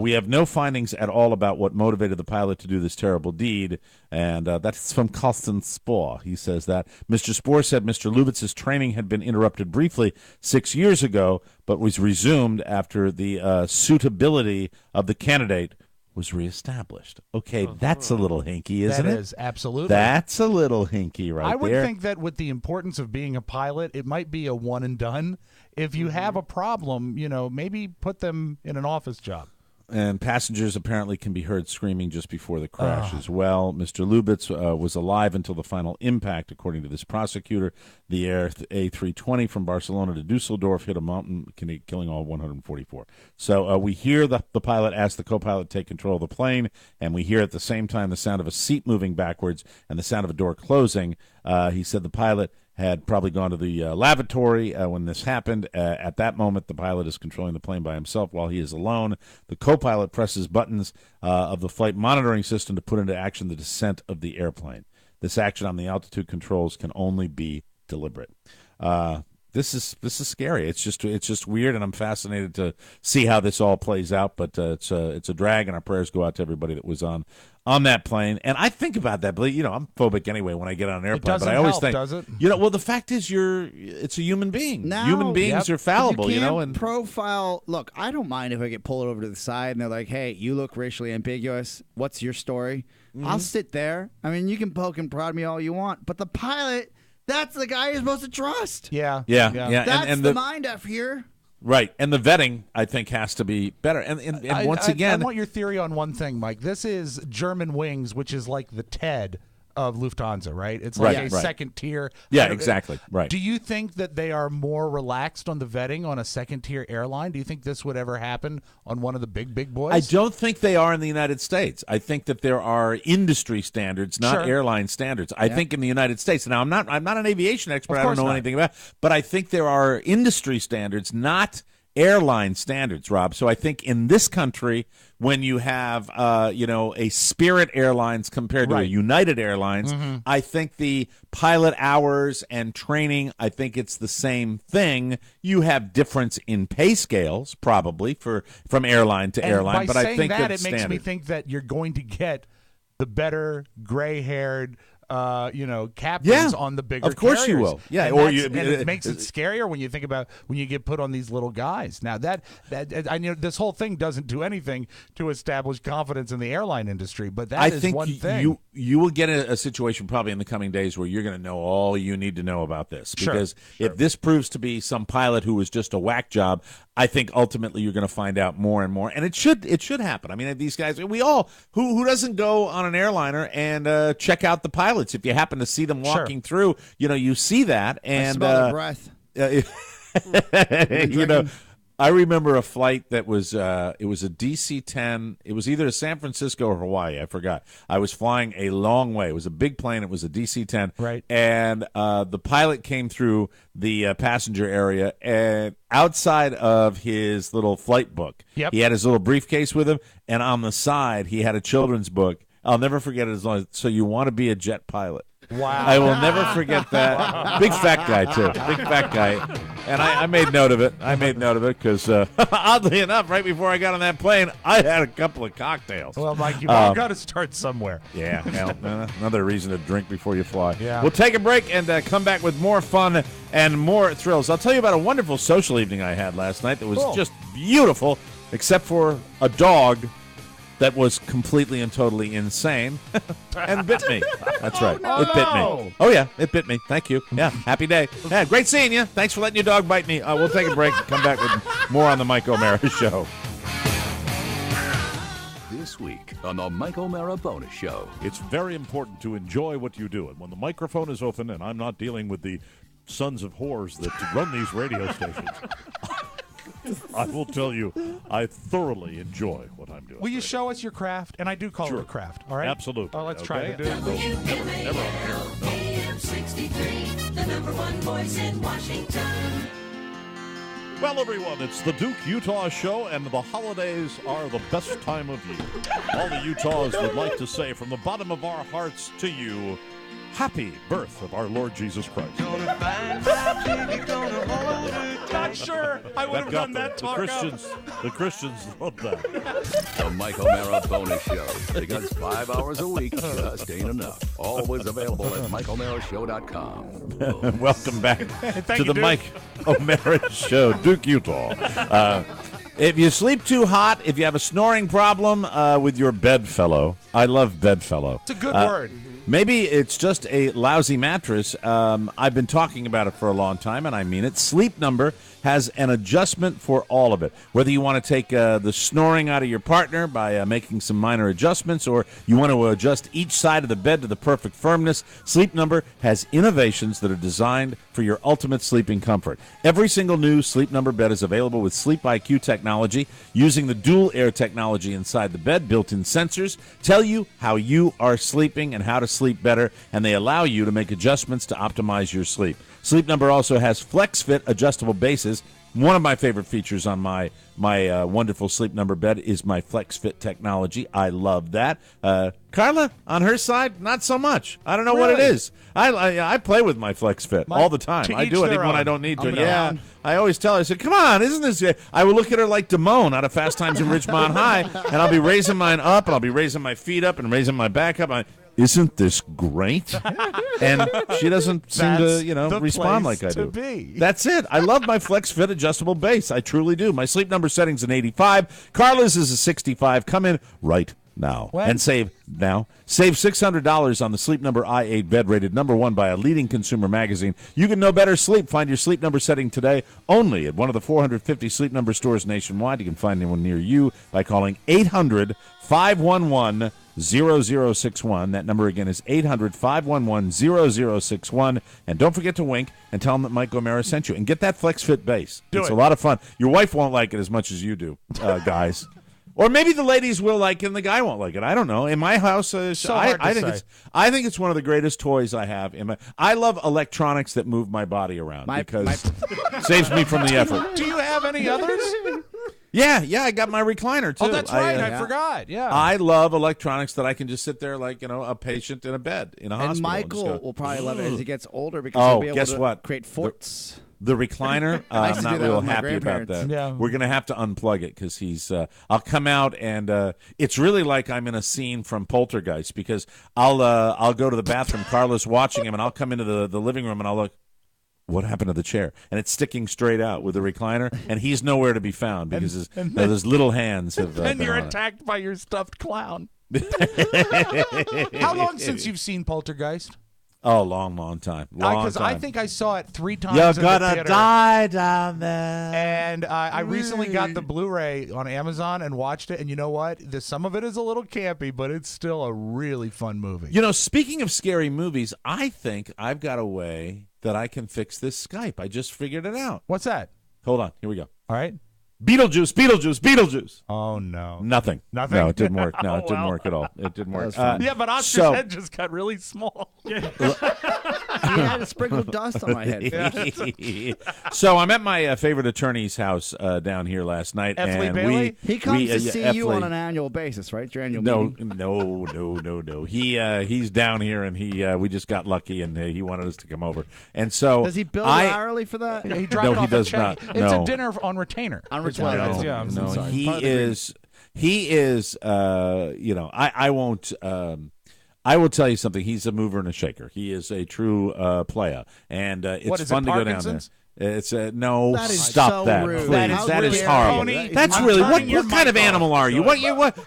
[SPEAKER 3] We have no findings at all about what motivated the pilot to do this terrible deed, and that's from Carsten Spohr. He says that. Mr. Spohr said Mr. Lubitz's training had been interrupted briefly 6 years ago, but was resumed after the suitability of the candidate was reestablished. Okay, that's a little hinky, isn't it?
[SPEAKER 4] That is, absolutely.
[SPEAKER 3] That's a little hinky right there.
[SPEAKER 4] I would think that with the importance of being a pilot, it might be a one and done. If you have a problem, maybe put them in an office job.
[SPEAKER 3] And passengers apparently can be heard screaming just before the crash as well. Mr. Lubitz was alive until the final impact, according to this prosecutor. The Air A320 from Barcelona to Dusseldorf hit a mountain, killing all 144. So we hear the pilot ask the co-pilot to take control of the plane, and we hear at the same time the sound of a seat moving backwards and the sound of a door closing. He said the pilot had probably gone to the lavatory when this happened. At that moment, the pilot is controlling the plane by himself while he is alone. The co-pilot presses buttons of the flight monitoring system to put into action the descent of the airplane. This action on the altitude controls can only be deliberate. This is scary. It's just weird, and I'm fascinated to see how this all plays out. But it's a drag, and our prayers go out to everybody that was on that plane. And I think about that, but I'm phobic anyway when I get on an airplane. But I always think,
[SPEAKER 4] does it?
[SPEAKER 3] Well, the fact is, it's a human being.
[SPEAKER 5] Now,
[SPEAKER 3] human beings are fallible,
[SPEAKER 5] you can't
[SPEAKER 3] and
[SPEAKER 5] profile. Look, I don't mind if I get pulled over to the side and they're like, "Hey, you look racially ambiguous. What's your story?" I'll sit there. I mean, you can poke and prod me all you want, but the pilot. That's the guy you're supposed to trust.
[SPEAKER 3] Yeah.
[SPEAKER 5] That's
[SPEAKER 3] and
[SPEAKER 5] the mind F here.
[SPEAKER 3] Right, and the vetting, I think, has to be better. And once again,
[SPEAKER 4] I want your theory on one thing, Mike. This is Germanwings, which is like the TED of Lufthansa, right? It's like a second tier.
[SPEAKER 3] Yeah, exactly. Right.
[SPEAKER 4] Do you think that they are more relaxed on the vetting on a second tier airline? Do you think this would ever happen on one of the big boys?
[SPEAKER 3] I don't think they are in the United States. I think that there are industry standards, not airline standards. I think in the United States. Now, I'm not an aviation expert. I don't know anything about it, but I think there are industry standards, not airline standards, Rob. So I think in this country, when you have a Spirit Airlines compared to a United Airlines, I think the pilot hours and training, I think it's the same thing. You have difference in pay scales probably from airline to airline, but I think
[SPEAKER 4] that it
[SPEAKER 3] standard.
[SPEAKER 4] makes me think that you're going to get the better gray-haired captains on the bigger
[SPEAKER 3] of course
[SPEAKER 4] carriers.
[SPEAKER 3] you will. Yeah,
[SPEAKER 4] and it makes it scarier when you think about when you get put on these little guys. Now that I know this whole thing doesn't do anything to establish confidence in the airline industry, but that is one thing.
[SPEAKER 3] You will get a situation probably in the coming days where you're going to know all you need to know about this. Because if this proves to be some pilot who was just a whack job, I think ultimately you're going to find out more and more, and it should happen. I mean, these guys, we all who doesn't go on an airliner and check out the pilots. If you happen to see them walking through, you see that, and
[SPEAKER 5] I smell their breath.
[SPEAKER 3] I remember a flight that was it was a DC-10. It was either to San Francisco or Hawaii. I forgot. I was flying a long way. It was a big plane. It was a DC-10.
[SPEAKER 4] Right.
[SPEAKER 3] And the pilot came through the passenger area, and outside of his little flight book, he had his little briefcase with him, and on the side he had a children's book. I'll never forget it as long as, so you want to be a jet pilot.
[SPEAKER 4] Wow.
[SPEAKER 3] I will never forget that. Big fat guy, too. Big fat guy. And I made note of it. Because, oddly enough, right before I got on that plane, I had a couple of cocktails.
[SPEAKER 4] Well, Mike, you've got to start somewhere.
[SPEAKER 3] Yeah, another reason to drink before you fly.
[SPEAKER 4] Yeah.
[SPEAKER 3] We'll take a break and come back with more fun and more thrills. I'll tell you about a wonderful social evening I had last night that was just beautiful, except for a dog that was completely and totally insane and bit me. That's right. It bit me. Oh, yeah, it bit me. Thank you. Yeah, happy day. Yeah, great seeing you. Thanks for letting your dog bite me. We'll take a break and come back with more on the Mike O'Mara Show.
[SPEAKER 1] This week on the Mike O'Mara Bonus Show.
[SPEAKER 2] It's very important to enjoy what you do. And when the microphone is open and I'm not dealing with the sons of whores that run these radio stations, I will tell you, I thoroughly enjoy what I'm doing.
[SPEAKER 4] Will you show us your craft? And I do call it a craft, all right?
[SPEAKER 2] Absolutely.
[SPEAKER 4] Oh, let's try to do it.
[SPEAKER 2] Never on air.
[SPEAKER 10] AM 63, the #1 voice in Washington.
[SPEAKER 2] Well, everyone, it's the Duke Utah Show, and the holidays are the best time of year. All the Utahs would like to say from the bottom of our hearts to you, happy birth of our Lord Jesus Christ.
[SPEAKER 4] Not sure I would have done that talk
[SPEAKER 2] The Christians love that.
[SPEAKER 1] The Mike O'Mara Bonus Show. Because 5 hours a week just ain't enough. Always available at MikeO'MaraShow.com.
[SPEAKER 3] Welcome back to the
[SPEAKER 4] Duke.
[SPEAKER 3] Mike O'Mara Show, Duke, Utah. If you sleep too hot, if you have a snoring problem with your bedfellow, I love bedfellow.
[SPEAKER 4] It's a good word.
[SPEAKER 3] Maybe it's just a lousy mattress. I've been talking about it for a long time, and I mean it. Sleep Number has an adjustment for all of it. Whether you want to take the snoring out of your partner by making some minor adjustments, or you want to adjust each side of the bed to the perfect firmness, Sleep Number has innovations that are designed for your ultimate sleeping comfort. Every single new Sleep Number bed is available with Sleep IQ technology, using the dual air technology inside the bed. Built-in sensors tell you how you are sleeping and how to sleep better, and they allow you to make adjustments to optimize your sleep. Sleep Number also has FlexFit adjustable bases. One of my favorite features on my wonderful Sleep Number bed is my FlexFit technology. I love that. Carla, on her side, not so much. I don't know what it is. I play with my FlexFit all the time. I do it even when I don't need to. Yeah, I always tell her, I said, come on, isn't this... I will look at her like Damone out of Fast Times in Ridgemont High, and I'll be raising mine up, and I'll be raising my feet up and raising my back up. Isn't this great? And she doesn't seem to, respond like I do. That's it. I love my FlexFit adjustable base. I truly do. My Sleep Number setting's an 85. Carla's is a 65. Come in right now.
[SPEAKER 4] When?
[SPEAKER 3] And save $600 on the Sleep Number i8 bed, rated #1 by a leading consumer magazine. You can know better sleep. Find your Sleep Number setting today only at one of the 450 Sleep Number stores nationwide. You can find one near you by calling 800-511-0061. That number again is 800-511-0061. And don't forget to wink and tell them that Mike O'Mara sent you. And get that FlexFit base. It's a lot of fun. Your wife won't like it as much as you do, guys. Or maybe the ladies will like it and the guy won't like it. I don't know. In my house, I think it's one of the greatest toys I have. I love electronics that move my body around because it saves me from the effort.
[SPEAKER 4] Do you have any others?
[SPEAKER 3] Yeah, I got my recliner too.
[SPEAKER 4] Oh, that's right. I forgot. Yeah.
[SPEAKER 3] I love electronics that I can just sit there like, a patient in a bed in a hospital.
[SPEAKER 5] And Michael will probably love it as he gets older because he'll be able to create forts.
[SPEAKER 3] The recliner, I'm not real happy about that.
[SPEAKER 4] Yeah.
[SPEAKER 3] We're going to have to unplug it because I'll come out and it's really like I'm in a scene from Poltergeist because I'll go to the bathroom, Carla's watching him, and I'll come into the living room and I'll look, what happened to the chair? And it's sticking straight out with the recliner, and he's nowhere to be found because his little hands have
[SPEAKER 4] And
[SPEAKER 3] been
[SPEAKER 4] you're
[SPEAKER 3] on
[SPEAKER 4] attacked by your stuffed clown. How long since you've seen Poltergeist?
[SPEAKER 3] Oh, long time.
[SPEAKER 4] Because I think I saw it 3 times.
[SPEAKER 3] You're
[SPEAKER 4] in
[SPEAKER 3] gonna
[SPEAKER 4] the theater.
[SPEAKER 3] die down there.
[SPEAKER 4] And I recently got the Blu-ray on Amazon and watched it. And you know what? Some of it is a little campy, but it's still a really fun movie.
[SPEAKER 3] Speaking of scary movies, I think I've got a way that I can fix this Skype. I just figured it out.
[SPEAKER 4] What's that?
[SPEAKER 3] Hold on. Here we go.
[SPEAKER 4] All right.
[SPEAKER 3] Beetlejuice.
[SPEAKER 4] Oh, no.
[SPEAKER 3] Nothing. No, it didn't work. No, it didn't work at all. It didn't work.
[SPEAKER 4] Yeah, but Oscar's head just got really small.
[SPEAKER 5] He had a sprinkle of dust on my head.
[SPEAKER 3] So I'm at my favorite attorney's house down here last night.
[SPEAKER 4] Effley
[SPEAKER 3] and
[SPEAKER 4] Bailey?
[SPEAKER 5] He comes to see you on an annual basis, right? Your annual meeting?
[SPEAKER 3] No. He's down here, and we just got lucky, and he wanted us to come over. And so
[SPEAKER 5] does he bill you hourly for that?
[SPEAKER 4] He dropped
[SPEAKER 3] he does not.
[SPEAKER 4] It's a dinner on retainer.
[SPEAKER 5] On retainer.
[SPEAKER 3] No, he is. I won't. I will tell you something. He's a mover and a shaker. He is a true player, and it's fun to go down there. It's no.
[SPEAKER 5] That is
[SPEAKER 3] stop
[SPEAKER 5] so
[SPEAKER 3] that,
[SPEAKER 5] rude.
[SPEAKER 3] please. That is
[SPEAKER 4] really
[SPEAKER 3] horrible.
[SPEAKER 4] Tony,
[SPEAKER 3] That's
[SPEAKER 4] I'm
[SPEAKER 3] really
[SPEAKER 4] turning your
[SPEAKER 3] what kind of
[SPEAKER 4] mic
[SPEAKER 3] animal are you? What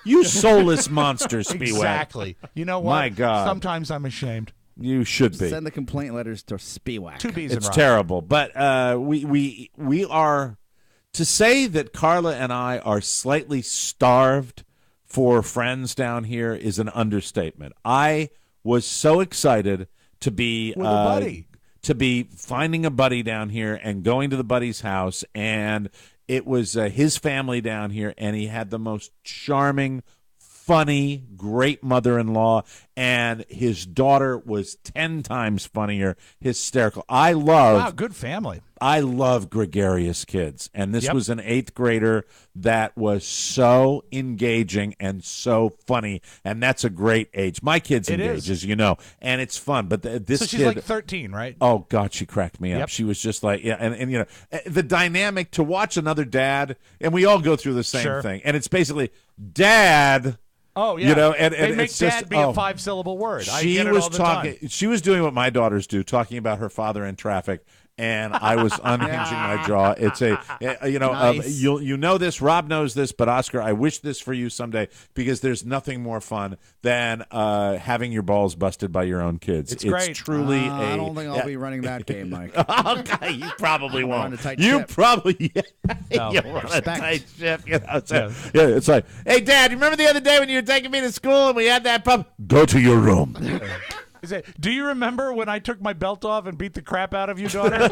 [SPEAKER 3] you soulless monster, Spiewak.
[SPEAKER 4] Exactly. You know what?
[SPEAKER 3] My God.
[SPEAKER 4] Sometimes I'm ashamed.
[SPEAKER 3] You should be.
[SPEAKER 5] Send the complaint letters to Spiewak.
[SPEAKER 4] 2 B's.
[SPEAKER 3] It's terrible, but we are. To say that Carla and I are slightly starved for friends down here is an understatement. I was so excited to be
[SPEAKER 4] with a buddy.
[SPEAKER 3] To be finding a buddy down here and going to the buddy's house, and it was his family down here, and he had the most charming, funny, great mother-in-law, and his daughter was 10 times funnier, hysterical.
[SPEAKER 4] Wow, good family.
[SPEAKER 3] I love gregarious kids, and this was an 8th grader that was so engaging and so funny, and that's a great age. My kid's engaged, as you know, and it's fun. But this
[SPEAKER 4] so she's
[SPEAKER 3] kid,
[SPEAKER 4] like 13, right?
[SPEAKER 3] Oh God, she cracked me up. She was just like, and the dynamic to watch another dad, and we all go through the same thing, and it's basically dad.
[SPEAKER 4] Oh yeah,
[SPEAKER 3] and
[SPEAKER 4] they make
[SPEAKER 3] it's
[SPEAKER 4] dad
[SPEAKER 3] just,
[SPEAKER 4] be a 5-syllable word.
[SPEAKER 3] She
[SPEAKER 4] I get it
[SPEAKER 3] was
[SPEAKER 4] all the
[SPEAKER 3] talking.
[SPEAKER 4] time.
[SPEAKER 3] She was doing what my daughters do, talking about her father in traffic. And I was unhinging my jaw. It's
[SPEAKER 5] Nice.
[SPEAKER 3] You know this. Rob knows this, but Oscar, I wish this for you someday because there's nothing more fun than having your balls busted by your own kids.
[SPEAKER 4] It's great.
[SPEAKER 3] Truly
[SPEAKER 5] I don't think I'll be running that game, Mike.
[SPEAKER 3] Okay, you probably won't.
[SPEAKER 5] Run a tight
[SPEAKER 3] You
[SPEAKER 5] ship.
[SPEAKER 3] probably
[SPEAKER 4] No,
[SPEAKER 3] you run a
[SPEAKER 5] respect.
[SPEAKER 3] tight ship. It's like, hey, Dad, you remember the other day when you were taking me to school and we had that problem? Go to your room.
[SPEAKER 4] Do you remember when I took my belt off and beat the crap out of you, daughter?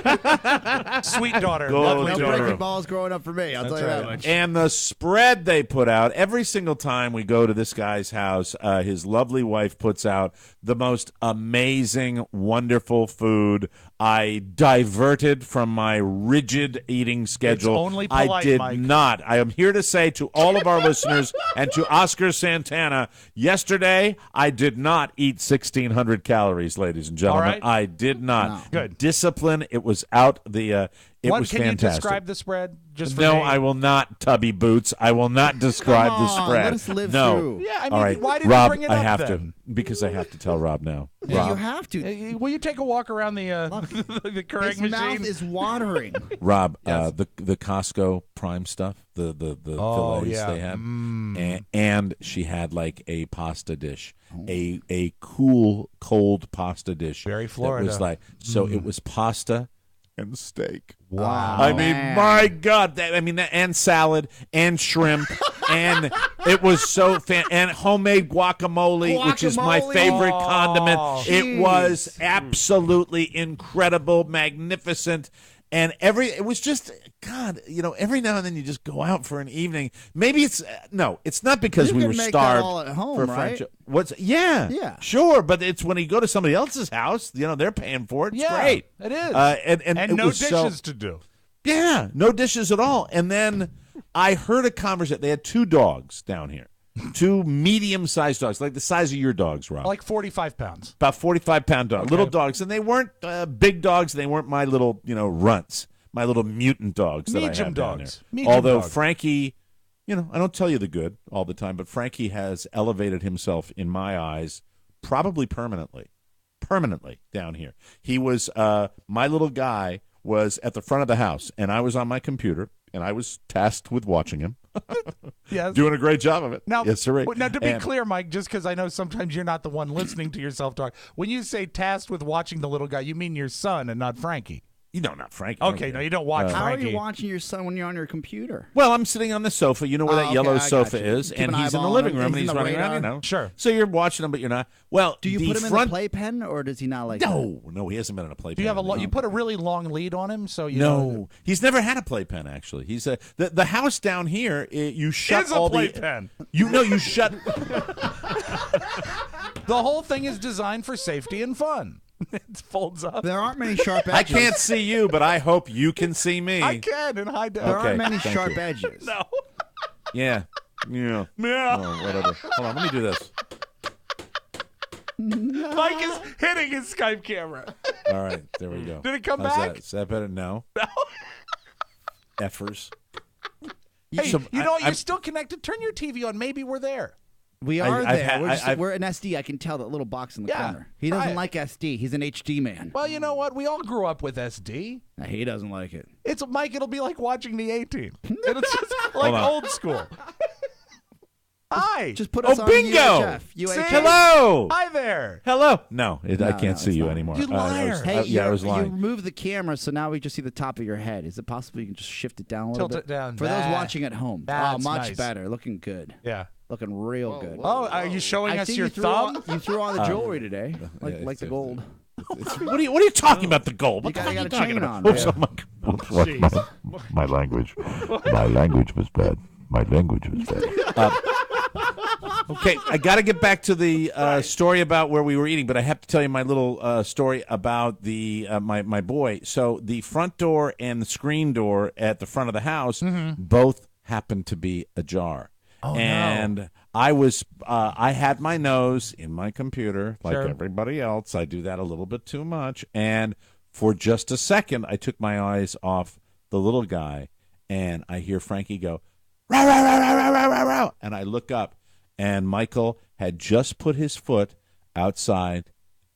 [SPEAKER 4] Sweet daughter. Lovely
[SPEAKER 5] No
[SPEAKER 4] daughter.
[SPEAKER 5] breaking balls growing up for me. I'll tell you that much.
[SPEAKER 3] And the spread they put out, every single time we go to this guy's house, his lovely wife puts out the most amazing, wonderful food. I diverted from my rigid eating schedule.
[SPEAKER 4] It's only polite,
[SPEAKER 3] I did
[SPEAKER 4] Mike.
[SPEAKER 3] not. I am here to say to all of our listeners and to Oscar Santana, yesterday I did not eat 1,600 calories, ladies and gentlemen.
[SPEAKER 4] All right.
[SPEAKER 3] I did not.
[SPEAKER 4] No. Good.
[SPEAKER 3] Discipline. It was out the. It was
[SPEAKER 4] Can
[SPEAKER 3] fantastic.
[SPEAKER 4] you describe the spread? Just for
[SPEAKER 3] No,
[SPEAKER 4] me?
[SPEAKER 3] I will not, Tubby Boots. I will not describe
[SPEAKER 5] Come
[SPEAKER 3] the
[SPEAKER 5] on,
[SPEAKER 3] spread.
[SPEAKER 5] let us live
[SPEAKER 3] no.
[SPEAKER 5] through.
[SPEAKER 4] Yeah, I mean,
[SPEAKER 3] All right.
[SPEAKER 4] why did
[SPEAKER 3] Rob,
[SPEAKER 4] you bring it
[SPEAKER 3] I
[SPEAKER 4] up
[SPEAKER 3] have
[SPEAKER 4] then?
[SPEAKER 3] to because I have to tell Rob now.
[SPEAKER 5] Yeah, you have to.
[SPEAKER 4] Will you take a walk around the the Keurig
[SPEAKER 5] His
[SPEAKER 4] machine?
[SPEAKER 5] mouth is watering.
[SPEAKER 3] Rob, the Costco Prime stuff, the fillets they had, and she had like a pasta dish, a cool cold pasta dish.
[SPEAKER 4] Very Florida.
[SPEAKER 3] It was like it was pasta and steak.
[SPEAKER 4] Wow.
[SPEAKER 3] I mean, my God. And salad and shrimp. And it was so and homemade guacamole, which is my favorite condiment. It was absolutely incredible, magnificent. And it was just, God, every now and then you just go out for an evening. Maybe it's not because we were starved
[SPEAKER 5] all at home,
[SPEAKER 3] for
[SPEAKER 5] right?
[SPEAKER 3] French. Yeah, sure. But it's when you go to somebody else's house, they're paying for it. It's great.
[SPEAKER 4] It is.
[SPEAKER 3] And it
[SPEAKER 4] no
[SPEAKER 3] was
[SPEAKER 4] dishes to do.
[SPEAKER 3] Yeah, no dishes at all. And then I heard a conversation. They had 2 dogs down here. 2 medium-sized dogs, like the size of your dogs, Rob.
[SPEAKER 4] Like 45 pounds.
[SPEAKER 3] About 45-pound dogs, little dogs. And they weren't big dogs. They weren't my little, runts, my little mutant dogs that I have down there. Although Frankie, I don't tell you the good all the time, but Frankie has elevated himself in my eyes probably permanently down here. He was, my little guy was at the front of the house, and I was on my computer, and I was tasked with watching him.
[SPEAKER 4] Yes.
[SPEAKER 3] Doing a great job of it.
[SPEAKER 4] Now,
[SPEAKER 3] yes, sir.
[SPEAKER 4] Now, to be clear, Mike, just because I know sometimes you're not the one listening to yourself talk, when you say tasked with watching the little guy, you mean your son and not Frankie.
[SPEAKER 3] Not Frankie.
[SPEAKER 4] Okay, no, you don't watch
[SPEAKER 5] How
[SPEAKER 4] Frankie.
[SPEAKER 5] are you watching your son when you're on your computer?
[SPEAKER 3] Well, I'm sitting on the sofa. You know where that yellow sofa is, and he's in the living room, and he's running around.
[SPEAKER 4] Sure.
[SPEAKER 3] So you're watching him, but you're not. Well,
[SPEAKER 5] do you put him in a playpen, or does he not like that?
[SPEAKER 3] No, he hasn't been in a playpen.
[SPEAKER 4] Do you have you put a really long lead on him, so you
[SPEAKER 3] No, he's never had a playpen. Actually, he's the house down here. You shut
[SPEAKER 4] is
[SPEAKER 3] all
[SPEAKER 4] a playpen.
[SPEAKER 3] You shut.
[SPEAKER 4] The whole thing is designed for safety and fun. It folds up.
[SPEAKER 5] There aren't many sharp edges.
[SPEAKER 3] I can't see you, but I hope you can see me.
[SPEAKER 4] I can in high def.
[SPEAKER 5] There aren't many sharp edges.
[SPEAKER 4] No.
[SPEAKER 3] Yeah. Oh, whatever. Hold on, let me do this.
[SPEAKER 4] Mike is hitting his Skype camera.
[SPEAKER 3] All right, there we go.
[SPEAKER 4] Did it come
[SPEAKER 3] How's
[SPEAKER 4] back?
[SPEAKER 3] Is that better? No. Effers.
[SPEAKER 4] Hey, you're still connected. Turn your TV on. Maybe we're there.
[SPEAKER 5] We are there. We're an SD. I can tell that little box in the corner. He doesn't like SD. He's an HD man.
[SPEAKER 4] Well, you know what? We all grew up with SD.
[SPEAKER 5] He doesn't like it.
[SPEAKER 4] It's Mike. It'll be like watching the A-Team. It's just like old school. Hi.
[SPEAKER 5] Just put us on
[SPEAKER 3] bingo.
[SPEAKER 5] UHF.
[SPEAKER 3] Hello.
[SPEAKER 4] Hi there.
[SPEAKER 3] Hello. No, I can't see you anymore.
[SPEAKER 4] You liar.
[SPEAKER 3] I was lying.
[SPEAKER 5] You removed the camera, so now we just see the top of your head. Is it possible you can just shift it down a little bit?
[SPEAKER 4] Tilt it down.
[SPEAKER 5] For those watching at home.
[SPEAKER 4] That's
[SPEAKER 5] much
[SPEAKER 4] nice.
[SPEAKER 5] better. Looking good.
[SPEAKER 4] Yeah.
[SPEAKER 5] Looking real good.
[SPEAKER 4] Oh, are you showing us your thumb?
[SPEAKER 5] You threw on the jewelry today, like the gold.
[SPEAKER 3] What are you talking about? The gold? What the fuck are you talking about?
[SPEAKER 2] My language. My language was bad. My language was bad.
[SPEAKER 3] Okay, I got to get back to the story about where we were eating, but I have to tell you my little story about the my boy. So the front door and the screen door at the front of the house both happened to be ajar.
[SPEAKER 4] Oh,
[SPEAKER 3] and I was I had my nose in my computer like
[SPEAKER 4] Sure.
[SPEAKER 3] everybody else. I do that a little bit too much, and for just a second, I took my eyes off the little guy, and I hear Frankie go, "Row, row, row, row, row, row, row, row," and I look up, and Michael had just put his foot outside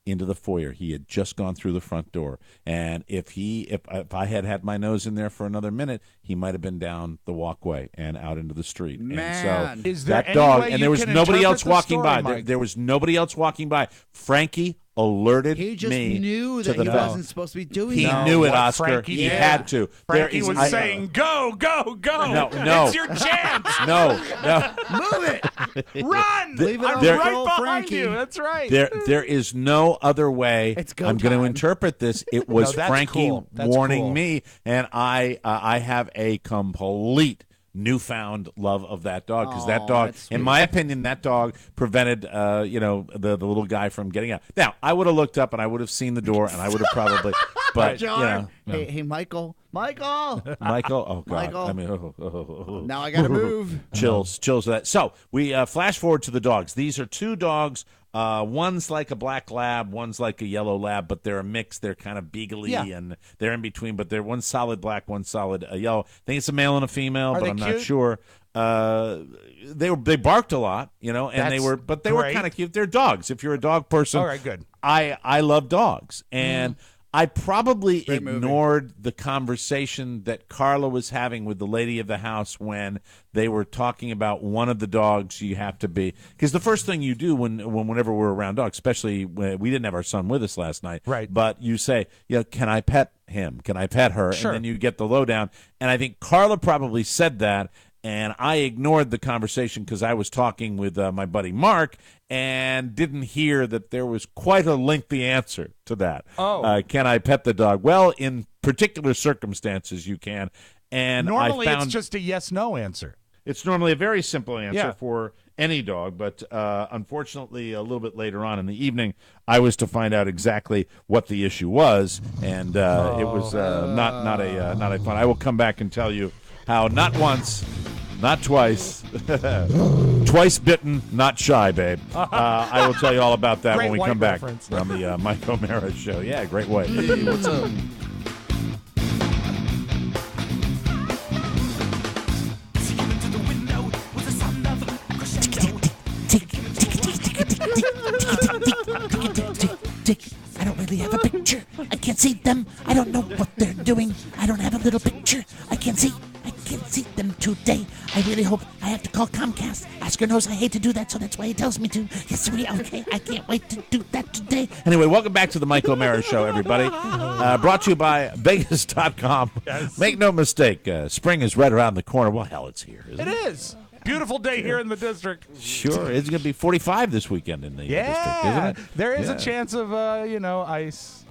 [SPEAKER 3] into the foyer. He had just gone through the front door, and if I had had my nose in there for another minute, he might have been down the walkway and out into the street.
[SPEAKER 5] Man.
[SPEAKER 3] And so
[SPEAKER 4] Is there
[SPEAKER 3] that
[SPEAKER 4] any
[SPEAKER 3] dog,
[SPEAKER 4] way
[SPEAKER 3] and
[SPEAKER 4] you
[SPEAKER 3] there was
[SPEAKER 4] can
[SPEAKER 3] nobody
[SPEAKER 4] interpret
[SPEAKER 3] else
[SPEAKER 4] the
[SPEAKER 3] walking
[SPEAKER 4] story,
[SPEAKER 3] by.
[SPEAKER 4] Mike?
[SPEAKER 3] There was nobody else walking by. Frankie alerted
[SPEAKER 5] He just
[SPEAKER 3] me
[SPEAKER 5] knew
[SPEAKER 3] to
[SPEAKER 5] that
[SPEAKER 3] the
[SPEAKER 5] he
[SPEAKER 3] fact.
[SPEAKER 5] wasn't supposed to be doing
[SPEAKER 3] He
[SPEAKER 5] that.
[SPEAKER 3] knew it,
[SPEAKER 4] what
[SPEAKER 3] Oscar.
[SPEAKER 4] Frankie
[SPEAKER 3] He
[SPEAKER 4] did.
[SPEAKER 3] had to.
[SPEAKER 4] Frankie was saying, "Go, go, go!
[SPEAKER 3] No.
[SPEAKER 4] It's your chance.
[SPEAKER 3] No.
[SPEAKER 5] Move it.
[SPEAKER 4] Run!
[SPEAKER 5] Leave it
[SPEAKER 4] I'm
[SPEAKER 5] on
[SPEAKER 3] There-
[SPEAKER 4] right
[SPEAKER 5] roll,
[SPEAKER 4] behind
[SPEAKER 5] Frankie.
[SPEAKER 4] you. That's right."
[SPEAKER 3] There is no other way
[SPEAKER 5] It's go
[SPEAKER 3] I'm going to
[SPEAKER 5] time.
[SPEAKER 3] interpret this. It was
[SPEAKER 4] No, that's
[SPEAKER 3] Frankie
[SPEAKER 4] cool. That's
[SPEAKER 3] warning
[SPEAKER 4] cool.
[SPEAKER 3] me, and I have a complete newfound love of that dog because that
[SPEAKER 5] Aw,
[SPEAKER 3] dog,
[SPEAKER 5] that's
[SPEAKER 3] in
[SPEAKER 5] sweet.
[SPEAKER 3] my opinion, that dog prevented the little guy from getting out. Now I would have looked up and I would have seen the door and I would have probably, but
[SPEAKER 5] John,
[SPEAKER 3] no.
[SPEAKER 5] hey, Michael, Michael.
[SPEAKER 3] Michael. Oh God.
[SPEAKER 5] Michael.
[SPEAKER 3] I mean,
[SPEAKER 5] Now I gotta move.
[SPEAKER 3] Chills to that. So we flash forward to the dogs. These are two dogs. One's like a black lab, one's like a yellow lab, but they're a mix. They're kind of beagly and they're in between, but they're one's solid black, one's solid yellow. I think it's a male and a female, but I'm not sure. They barked a lot, and they were kind of cute. They're dogs. If you're a dog person,
[SPEAKER 4] all right, good.
[SPEAKER 3] I love dogs, and I probably ignored the conversation that Carla was having with the lady of the house when they were talking about one of the dogs you have to be. Because the first thing you do whenever we're around dogs, especially when we didn't have our son with us last night,
[SPEAKER 4] right?
[SPEAKER 3] But you say, can I pet him? Can I pet her?
[SPEAKER 4] Sure.
[SPEAKER 3] And then you get the lowdown. And I think Carla probably said that. And I ignored the conversation because I was talking with my buddy Mark and didn't hear that there was quite a lengthy answer to that. Can I pet the dog? Well, in particular circumstances, you can. And
[SPEAKER 4] normally it's just a yes/no answer.
[SPEAKER 3] It's normally a very simple answer for any dog, but unfortunately, a little bit later on in the evening, I was to find out exactly what the issue was, and it was not a fun. I will come back and tell you how not once, not twice, twice bitten, not shy, babe. I will tell you all about that when we come back on the Mike O'Mara Show. Yeah, great way.
[SPEAKER 2] Hey, what's up?
[SPEAKER 11] I don't really have a picture. I can't see them. I don't know what they're doing. I don't have a little picture. I can't see them today. I really hope I have to call Comcast. Oscar knows I hate to do that, so that's why he tells me to. Yes, okay. I can't wait to do that today.
[SPEAKER 3] Anyway, welcome back to the Mike O'Mara Show, everybody. Brought to you by Vegas.com.
[SPEAKER 4] Yes.
[SPEAKER 3] Make no mistake, spring is right around the corner. Well, hell, it's here, isn't it?
[SPEAKER 4] It is. Beautiful day here in the district.
[SPEAKER 3] Sure. It's going to be 45 this weekend in the district, isn't it?
[SPEAKER 4] There is a chance of, ice.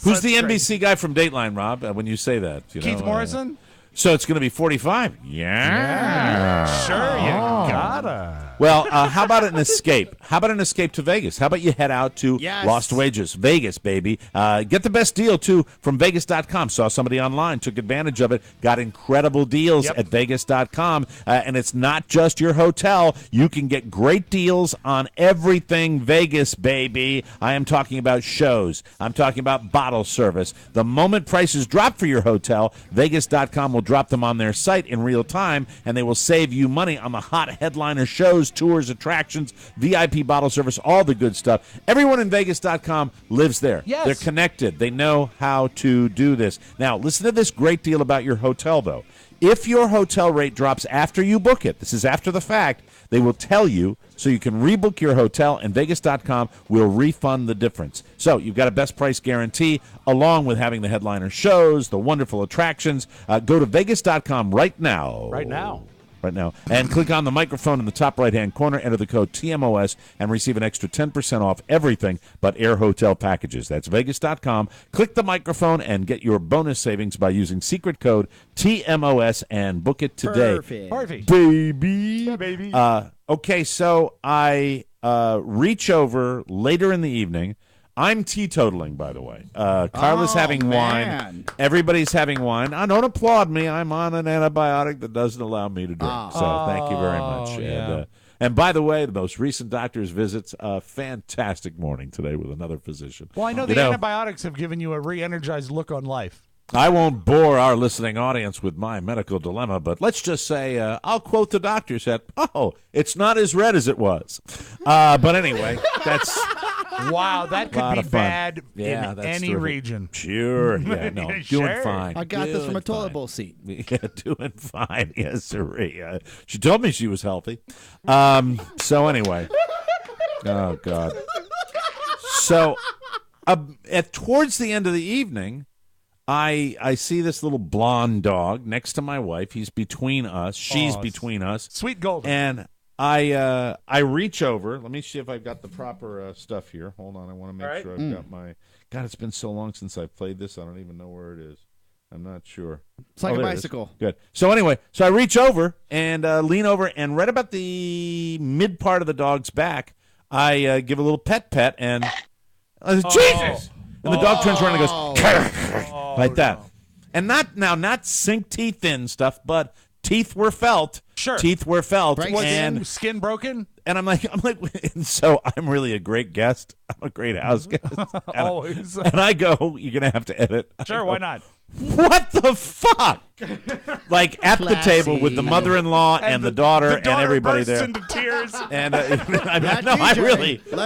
[SPEAKER 3] Who's the NBC guy from Dateline, Rob, when you say that?
[SPEAKER 4] Keith Morrison?
[SPEAKER 3] So it's going to be 45. Yeah.
[SPEAKER 4] Sure, you gotta.
[SPEAKER 3] Well, how about an escape? How about an escape to Vegas? How about you head out to Lost Wages? Vegas, baby. Get the best deal, too, from Vegas.com. Saw somebody online, took advantage of it, got incredible deals at Vegas.com. And it's not just your hotel. You can get great deals on everything Vegas, baby. I am talking about shows. I'm talking about bottle service. The moment prices drop for your hotel, Vegas.com will drop them on their site in real time, and they will save you money on the hot headliner shows, tours, attractions, VIP bottle service, all the good stuff. Everyone in Vegas.com lives there.
[SPEAKER 4] Yes.
[SPEAKER 3] They're connected. They know how to do this. Now, listen to this great deal about your hotel, though. If your hotel rate drops after you book it, this is after the fact, they will tell you so you can rebook your hotel, and Vegas.com will refund the difference. So you've got a best price guarantee along with having the headliner shows, the wonderful attractions. Go to Vegas.com right now.
[SPEAKER 4] Right now.
[SPEAKER 3] And click on the microphone in the top right-hand corner, enter the code TMOS, and receive an extra 10% off everything but air hotel packages. That's Vegas.com. Click the microphone and get your bonus savings by using secret code TMOS and book it today.
[SPEAKER 4] Perfect.
[SPEAKER 3] Baby.
[SPEAKER 4] Yeah, baby.
[SPEAKER 3] Okay, so I reach over later in the evening. I'm teetotaling, by the way. Carla's having wine. Everybody's having wine. Don't applaud me. I'm on an antibiotic that doesn't allow me to drink. So thank you very much.
[SPEAKER 4] Yeah.
[SPEAKER 3] And by the way, the most recent doctor's visits, a fantastic morning today with another physician.
[SPEAKER 4] Well, I know the antibiotics have given you a re-energized look on life.
[SPEAKER 3] I won't bore our listening audience with my medical dilemma, but let's just say I'll quote the doctor said, it's not as red as it was. But anyway, that's...
[SPEAKER 4] Wow, that could be bad in any
[SPEAKER 3] terrific.
[SPEAKER 4] Region.
[SPEAKER 3] Sure. Yeah, no, doing fine.
[SPEAKER 5] I got this from a toilet bowl seat.
[SPEAKER 3] Yeah, doing fine. Yes, sir. She told me she was healthy. So anyway. Oh, God. So towards the end of the evening, I see this little blonde dog next to my wife. He's between us. She's between us.
[SPEAKER 4] Sweet Golden.
[SPEAKER 3] And I reach over. Let me see if I've got the proper stuff here. Hold on. I want to make sure I've got my... God, it's been so long since I've played this. I don't even know where it is. I'm not sure.
[SPEAKER 5] It's like a bicycle.
[SPEAKER 3] Good. So anyway, I reach over and lean over, and right about the mid part of the dog's back, I give a little pet, and Jesus! And the dog turns around and goes, like that. And not sink teeth in stuff, but teeth were felt.
[SPEAKER 4] Sure.
[SPEAKER 3] Teeth were felt.
[SPEAKER 4] And skin broken?
[SPEAKER 3] And I'm like, and so I'm really a great guest. I'm a great house guest.
[SPEAKER 4] Always.
[SPEAKER 3] And I go, you're going to have to edit.
[SPEAKER 4] Sure, why not?
[SPEAKER 3] What the fuck? Like at the table with the mother-in-law and the daughter and everybody there.
[SPEAKER 4] Into tears.
[SPEAKER 3] And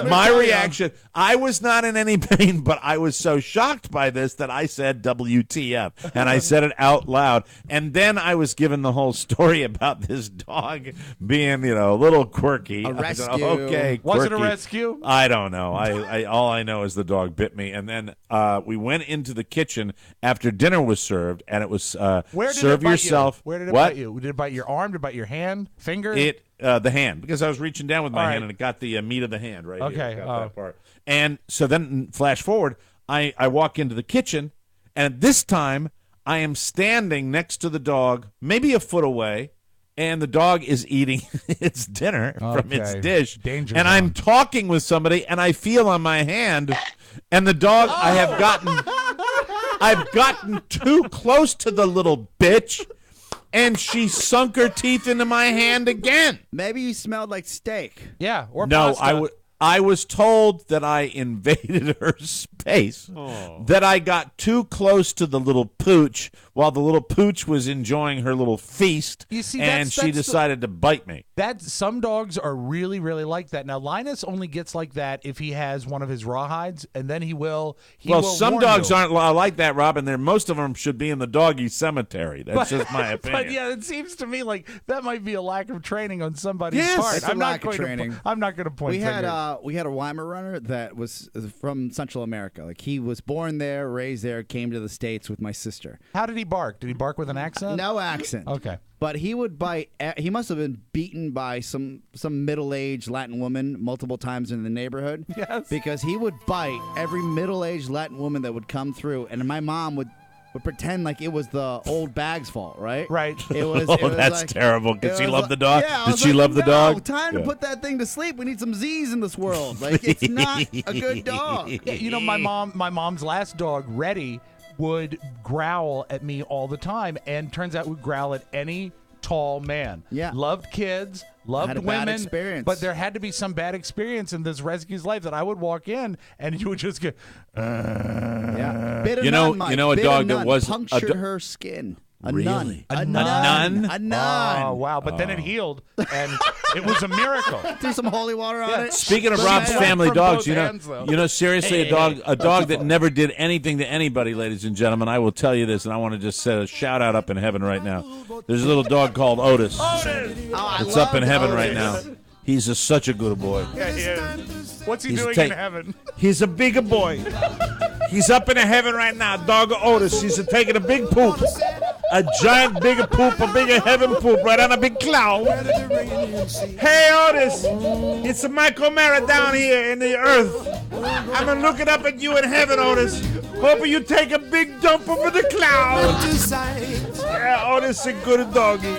[SPEAKER 3] my reaction, I was not in any pain, but I was so shocked by this that I said WTF, and I said it out loud. And then I was given the whole story about this dog being, a little quirky.
[SPEAKER 5] A rescue.
[SPEAKER 3] Said, okay, quirky.
[SPEAKER 4] Was it a rescue?
[SPEAKER 3] I don't know. I all I know is the dog bit me, and then we went into the kitchen after dinner was served, and it was
[SPEAKER 4] Where did
[SPEAKER 3] serve
[SPEAKER 4] it bite
[SPEAKER 3] yourself.
[SPEAKER 4] You? Where did it
[SPEAKER 3] what?
[SPEAKER 4] bite you? Did it bite your arm? Did it bite your hand? Finger?
[SPEAKER 3] The hand, because I was reaching down with my
[SPEAKER 4] All
[SPEAKER 3] hand
[SPEAKER 4] right.
[SPEAKER 3] and it got the meat of the hand right here.
[SPEAKER 4] Okay.
[SPEAKER 3] It got that part. And so then flash forward, I walk into the kitchen, and this time I am standing next to the dog, maybe a foot away, and the dog is eating its dinner from its dish.
[SPEAKER 4] Danger
[SPEAKER 3] and
[SPEAKER 4] zone.
[SPEAKER 3] I'm talking with somebody, and I feel on my hand, and the dog, I've gotten too close to the little bitch, and she sunk her teeth into my hand again.
[SPEAKER 5] Maybe you smelled like steak.
[SPEAKER 4] Yeah, or
[SPEAKER 3] No,
[SPEAKER 4] pasta.
[SPEAKER 3] I was told that I invaded her space, that I got too close to the little pooch while the little pooch was enjoying her little feast,
[SPEAKER 4] You see,
[SPEAKER 3] and she decided to bite me.
[SPEAKER 4] Some dogs are really, really like that. Now, Linus only gets like that if he has one of his rawhides, and then he will.
[SPEAKER 3] Some
[SPEAKER 4] warn
[SPEAKER 3] dogs
[SPEAKER 4] you.
[SPEAKER 3] aren't like that, Robin. Most of them should be in the doggy cemetery. That's just my opinion.
[SPEAKER 4] But yeah, it seems to me like that might be a lack of training on somebody's
[SPEAKER 3] Yes,
[SPEAKER 4] part.
[SPEAKER 5] it's a lack of training.
[SPEAKER 4] I'm not going to point fingers.
[SPEAKER 5] We had a Weimaraner that was from Central America. Like he was born there, raised there, came to the States with my sister.
[SPEAKER 4] How did he bark? Did he bark with an accent?
[SPEAKER 5] No accent.
[SPEAKER 4] Okay.
[SPEAKER 5] But he would bite. He must have been beaten by some middle-aged Latin woman multiple times in the neighborhood.
[SPEAKER 4] Yes.
[SPEAKER 5] Because he would bite every middle-aged Latin woman that would come through, and my mom would pretend like it was the old bag's fault, right?
[SPEAKER 4] Right.
[SPEAKER 5] It was.
[SPEAKER 3] Oh,
[SPEAKER 5] it was
[SPEAKER 3] that's
[SPEAKER 5] like,
[SPEAKER 3] terrible. Did
[SPEAKER 5] it
[SPEAKER 3] she
[SPEAKER 5] was
[SPEAKER 3] love
[SPEAKER 5] like-
[SPEAKER 3] the dog?
[SPEAKER 5] Yeah, I
[SPEAKER 3] Did
[SPEAKER 5] was
[SPEAKER 3] she
[SPEAKER 5] like,
[SPEAKER 3] love the
[SPEAKER 5] no,
[SPEAKER 3] dog?
[SPEAKER 5] Time to
[SPEAKER 3] Yeah.
[SPEAKER 5] put that thing to sleep. We need some Z's in this world. Like it's not a good dog.
[SPEAKER 4] Yeah, my mom's last dog, Reddy, would growl at me all the time, and turns out would growl at any tall man.
[SPEAKER 5] Yeah.
[SPEAKER 4] Loved kids, loved
[SPEAKER 5] Had a bad
[SPEAKER 4] women.
[SPEAKER 5] experience.
[SPEAKER 4] But there had to be some bad experience in this rescue's life that I would walk in and you would just go,
[SPEAKER 5] Yeah. Bit a
[SPEAKER 3] You know-
[SPEAKER 5] nun, Mike.
[SPEAKER 3] you know a
[SPEAKER 5] Bit
[SPEAKER 3] dog that
[SPEAKER 5] nun.
[SPEAKER 3] was a
[SPEAKER 5] punctured
[SPEAKER 3] do-
[SPEAKER 5] her skin. A
[SPEAKER 3] Really?
[SPEAKER 5] nun.
[SPEAKER 3] A
[SPEAKER 5] nun.
[SPEAKER 3] nun?
[SPEAKER 5] A nun.
[SPEAKER 4] oh, wow. But then it healed, and it was a miracle.
[SPEAKER 5] Threw some holy water on it.
[SPEAKER 3] Speaking of
[SPEAKER 4] But
[SPEAKER 3] Rob's
[SPEAKER 4] she
[SPEAKER 3] family
[SPEAKER 4] from
[SPEAKER 3] dogs,
[SPEAKER 4] both hands, though.
[SPEAKER 3] Seriously, a dog that never did anything to anybody, ladies and gentlemen. I will tell you this, and I want to just set a shout out up in heaven right now. There's a little dog called Otis. It's up in heaven right now. He's such a good boy.
[SPEAKER 4] Yeah, he is. What's he
[SPEAKER 3] He's
[SPEAKER 4] doing
[SPEAKER 3] ta-
[SPEAKER 4] in heaven?
[SPEAKER 3] He's a bigger boy. He's up in heaven right now. Dog Otis. He's taking a big poop. A giant bigger poop, a bigger heaven poop right on a big cloud. Hey, Otis. It's Michael Mara down here in the earth. I'm going to look it up at you in heaven, Otis. Hoping you take a big dump over the clouds. Yeah, Otis, a good doggy.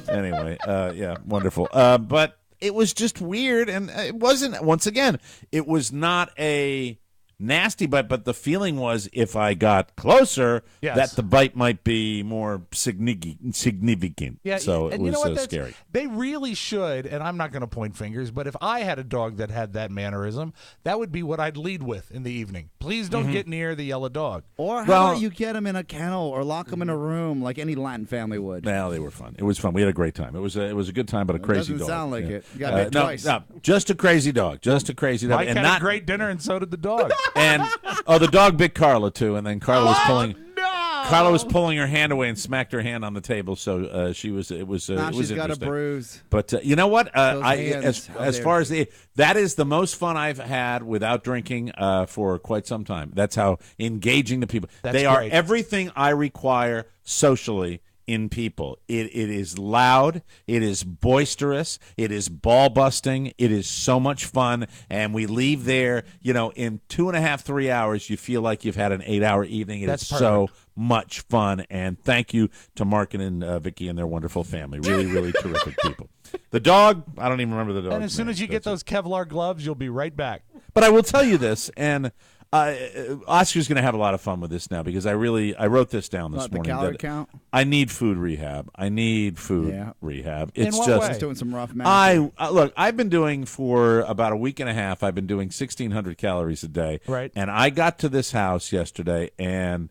[SPEAKER 3] Anyway, yeah, wonderful. But it was just weird, and it wasn't, once again, it was not a nasty bite, but the feeling was if I got closer,
[SPEAKER 4] Yes.
[SPEAKER 3] that the bite might be more significant.
[SPEAKER 4] Yeah,
[SPEAKER 3] So it
[SPEAKER 4] and
[SPEAKER 3] was
[SPEAKER 4] you know what? That's-
[SPEAKER 3] scary.
[SPEAKER 4] They really should, and I'm not going to point fingers, but if I had a dog that had that mannerism, that would be what I'd lead with in the evening. Please don't
[SPEAKER 3] Mm-hmm.
[SPEAKER 4] get near the yellow dog.
[SPEAKER 5] Or how
[SPEAKER 3] Well-
[SPEAKER 5] about you get him in a kennel or lock him in a room like any Latin family would?
[SPEAKER 3] Well, they were fun. It was fun. We had a great time. It was a good time, but a crazy
[SPEAKER 5] doesn't
[SPEAKER 3] dog.
[SPEAKER 5] sound like
[SPEAKER 3] Yeah.
[SPEAKER 5] it. You got bit twice.
[SPEAKER 3] No, just a crazy dog. Just a crazy dog.
[SPEAKER 4] Mike
[SPEAKER 3] and
[SPEAKER 4] had
[SPEAKER 3] not
[SPEAKER 4] a great dinner, and so did the dog.
[SPEAKER 3] And the dog bit Carla too, and then Carla was pulling. Carla was pulling her hand away and smacked her hand on the table, so she was. It was.
[SPEAKER 5] Now
[SPEAKER 3] it was
[SPEAKER 5] she's got a
[SPEAKER 3] interesting.
[SPEAKER 5] bruise.
[SPEAKER 3] But you know what?
[SPEAKER 5] hands, how
[SPEAKER 3] As
[SPEAKER 5] dare
[SPEAKER 3] far
[SPEAKER 5] you.
[SPEAKER 3] as that is the most fun I've had without drinking for quite some time. That's how engaging the people.
[SPEAKER 4] That's
[SPEAKER 3] they are
[SPEAKER 4] great.
[SPEAKER 3] everything I require socially in people. It is loud. It is boisterous. It is ball busting. It is so much fun. And we leave there, in 2.5, 3 hours, you feel like you've had an 8-hour evening. It
[SPEAKER 4] That's
[SPEAKER 3] is
[SPEAKER 4] perfect.
[SPEAKER 3] so much fun. And thank you to Mark and Vicky and their wonderful family. Really, really terrific people. The dog, I don't even remember the dog.
[SPEAKER 4] And as soon as you get those Kevlar gloves, you'll be right back.
[SPEAKER 3] But I will tell you this, and Oscar's going to have a lot of fun with this now because I wrote this down this morning.
[SPEAKER 5] The calorie count?
[SPEAKER 3] I need food rehab. Rehab. It's
[SPEAKER 4] what
[SPEAKER 3] just
[SPEAKER 4] way?
[SPEAKER 5] Doing some rough math.
[SPEAKER 3] Look, I've been doing for about a week and a half. I've been doing 1,600 calories a day.
[SPEAKER 4] Right.
[SPEAKER 3] And I got to this house yesterday, and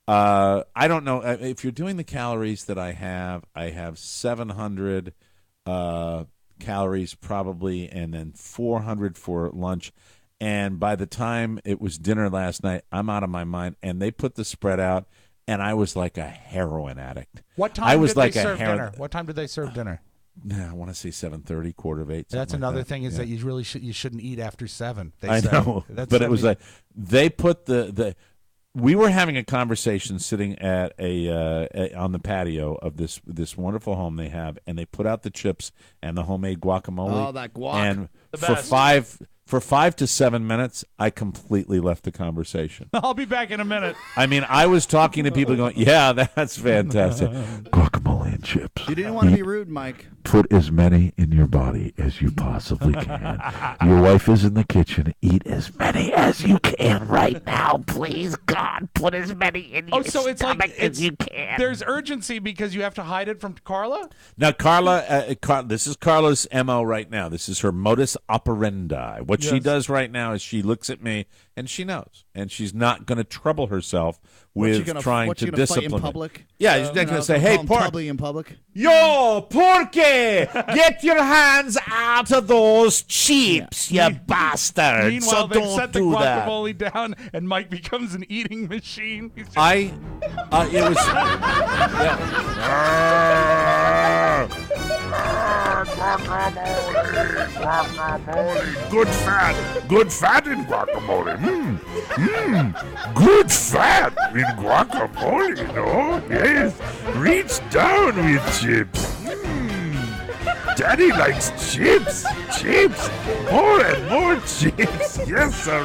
[SPEAKER 3] I don't know if you're doing the calories that I have 700 calories probably, and then 400 for lunch. And by the time it was dinner last night, I'm out of my mind. And they put the spread out, and I was like a heroin addict.
[SPEAKER 4] What time
[SPEAKER 3] I was
[SPEAKER 4] did
[SPEAKER 3] like
[SPEAKER 4] they
[SPEAKER 3] a
[SPEAKER 4] serve
[SPEAKER 3] heroin.
[SPEAKER 4] dinner? What time did they serve dinner?
[SPEAKER 3] I want to say 7:30, 7:45.
[SPEAKER 4] That's
[SPEAKER 3] like
[SPEAKER 4] another
[SPEAKER 3] that.
[SPEAKER 4] thing is that you really you shouldn't eat after 7. They
[SPEAKER 3] I
[SPEAKER 4] say.
[SPEAKER 3] know,
[SPEAKER 4] That's
[SPEAKER 3] but it was like they put the. We were having a conversation sitting at on the patio of this wonderful home they have, and they put out the chips and the homemade guacamole.
[SPEAKER 5] Oh, that guac.
[SPEAKER 3] And
[SPEAKER 4] The
[SPEAKER 3] for
[SPEAKER 4] best.
[SPEAKER 3] for 5 to 7 minutes, I completely left the conversation.
[SPEAKER 4] I'll be back in a minute.
[SPEAKER 3] I mean, I was talking to people going, "Yeah, that's fantastic, guacamole and chips."
[SPEAKER 5] You didn't want to be rude, Mike.
[SPEAKER 1] Put as many in your body as you possibly can. Your wife is in the kitchen. Eat as many as you can right now, please. God, put as many in your
[SPEAKER 4] So it's like
[SPEAKER 1] stomach as you can.
[SPEAKER 4] there's urgency because you have to hide it from Carla?
[SPEAKER 3] Now, Carla, this is Carla's MO right now. This is her modus operandi. What she does right now is she looks at me and she knows, and she's not going to trouble herself with trying to discipline
[SPEAKER 5] fight in
[SPEAKER 3] me.
[SPEAKER 5] public?
[SPEAKER 3] Yeah, she's not going to say, "Hey,
[SPEAKER 5] Tubby in public."
[SPEAKER 3] Yo, Porky, get your hands out of those chips, you bastard!"
[SPEAKER 4] Meanwhile,
[SPEAKER 3] So
[SPEAKER 4] they
[SPEAKER 3] don't
[SPEAKER 4] set the
[SPEAKER 3] do that.
[SPEAKER 4] guacamole down, and Mike becomes an eating machine. He's just-
[SPEAKER 3] It was.
[SPEAKER 1] Guacamole. Good fat in guacamole. Good fat in guacamole, no? Yes. Reach down with chips. Daddy likes chips. Chips. More and more chips. Yes, sir.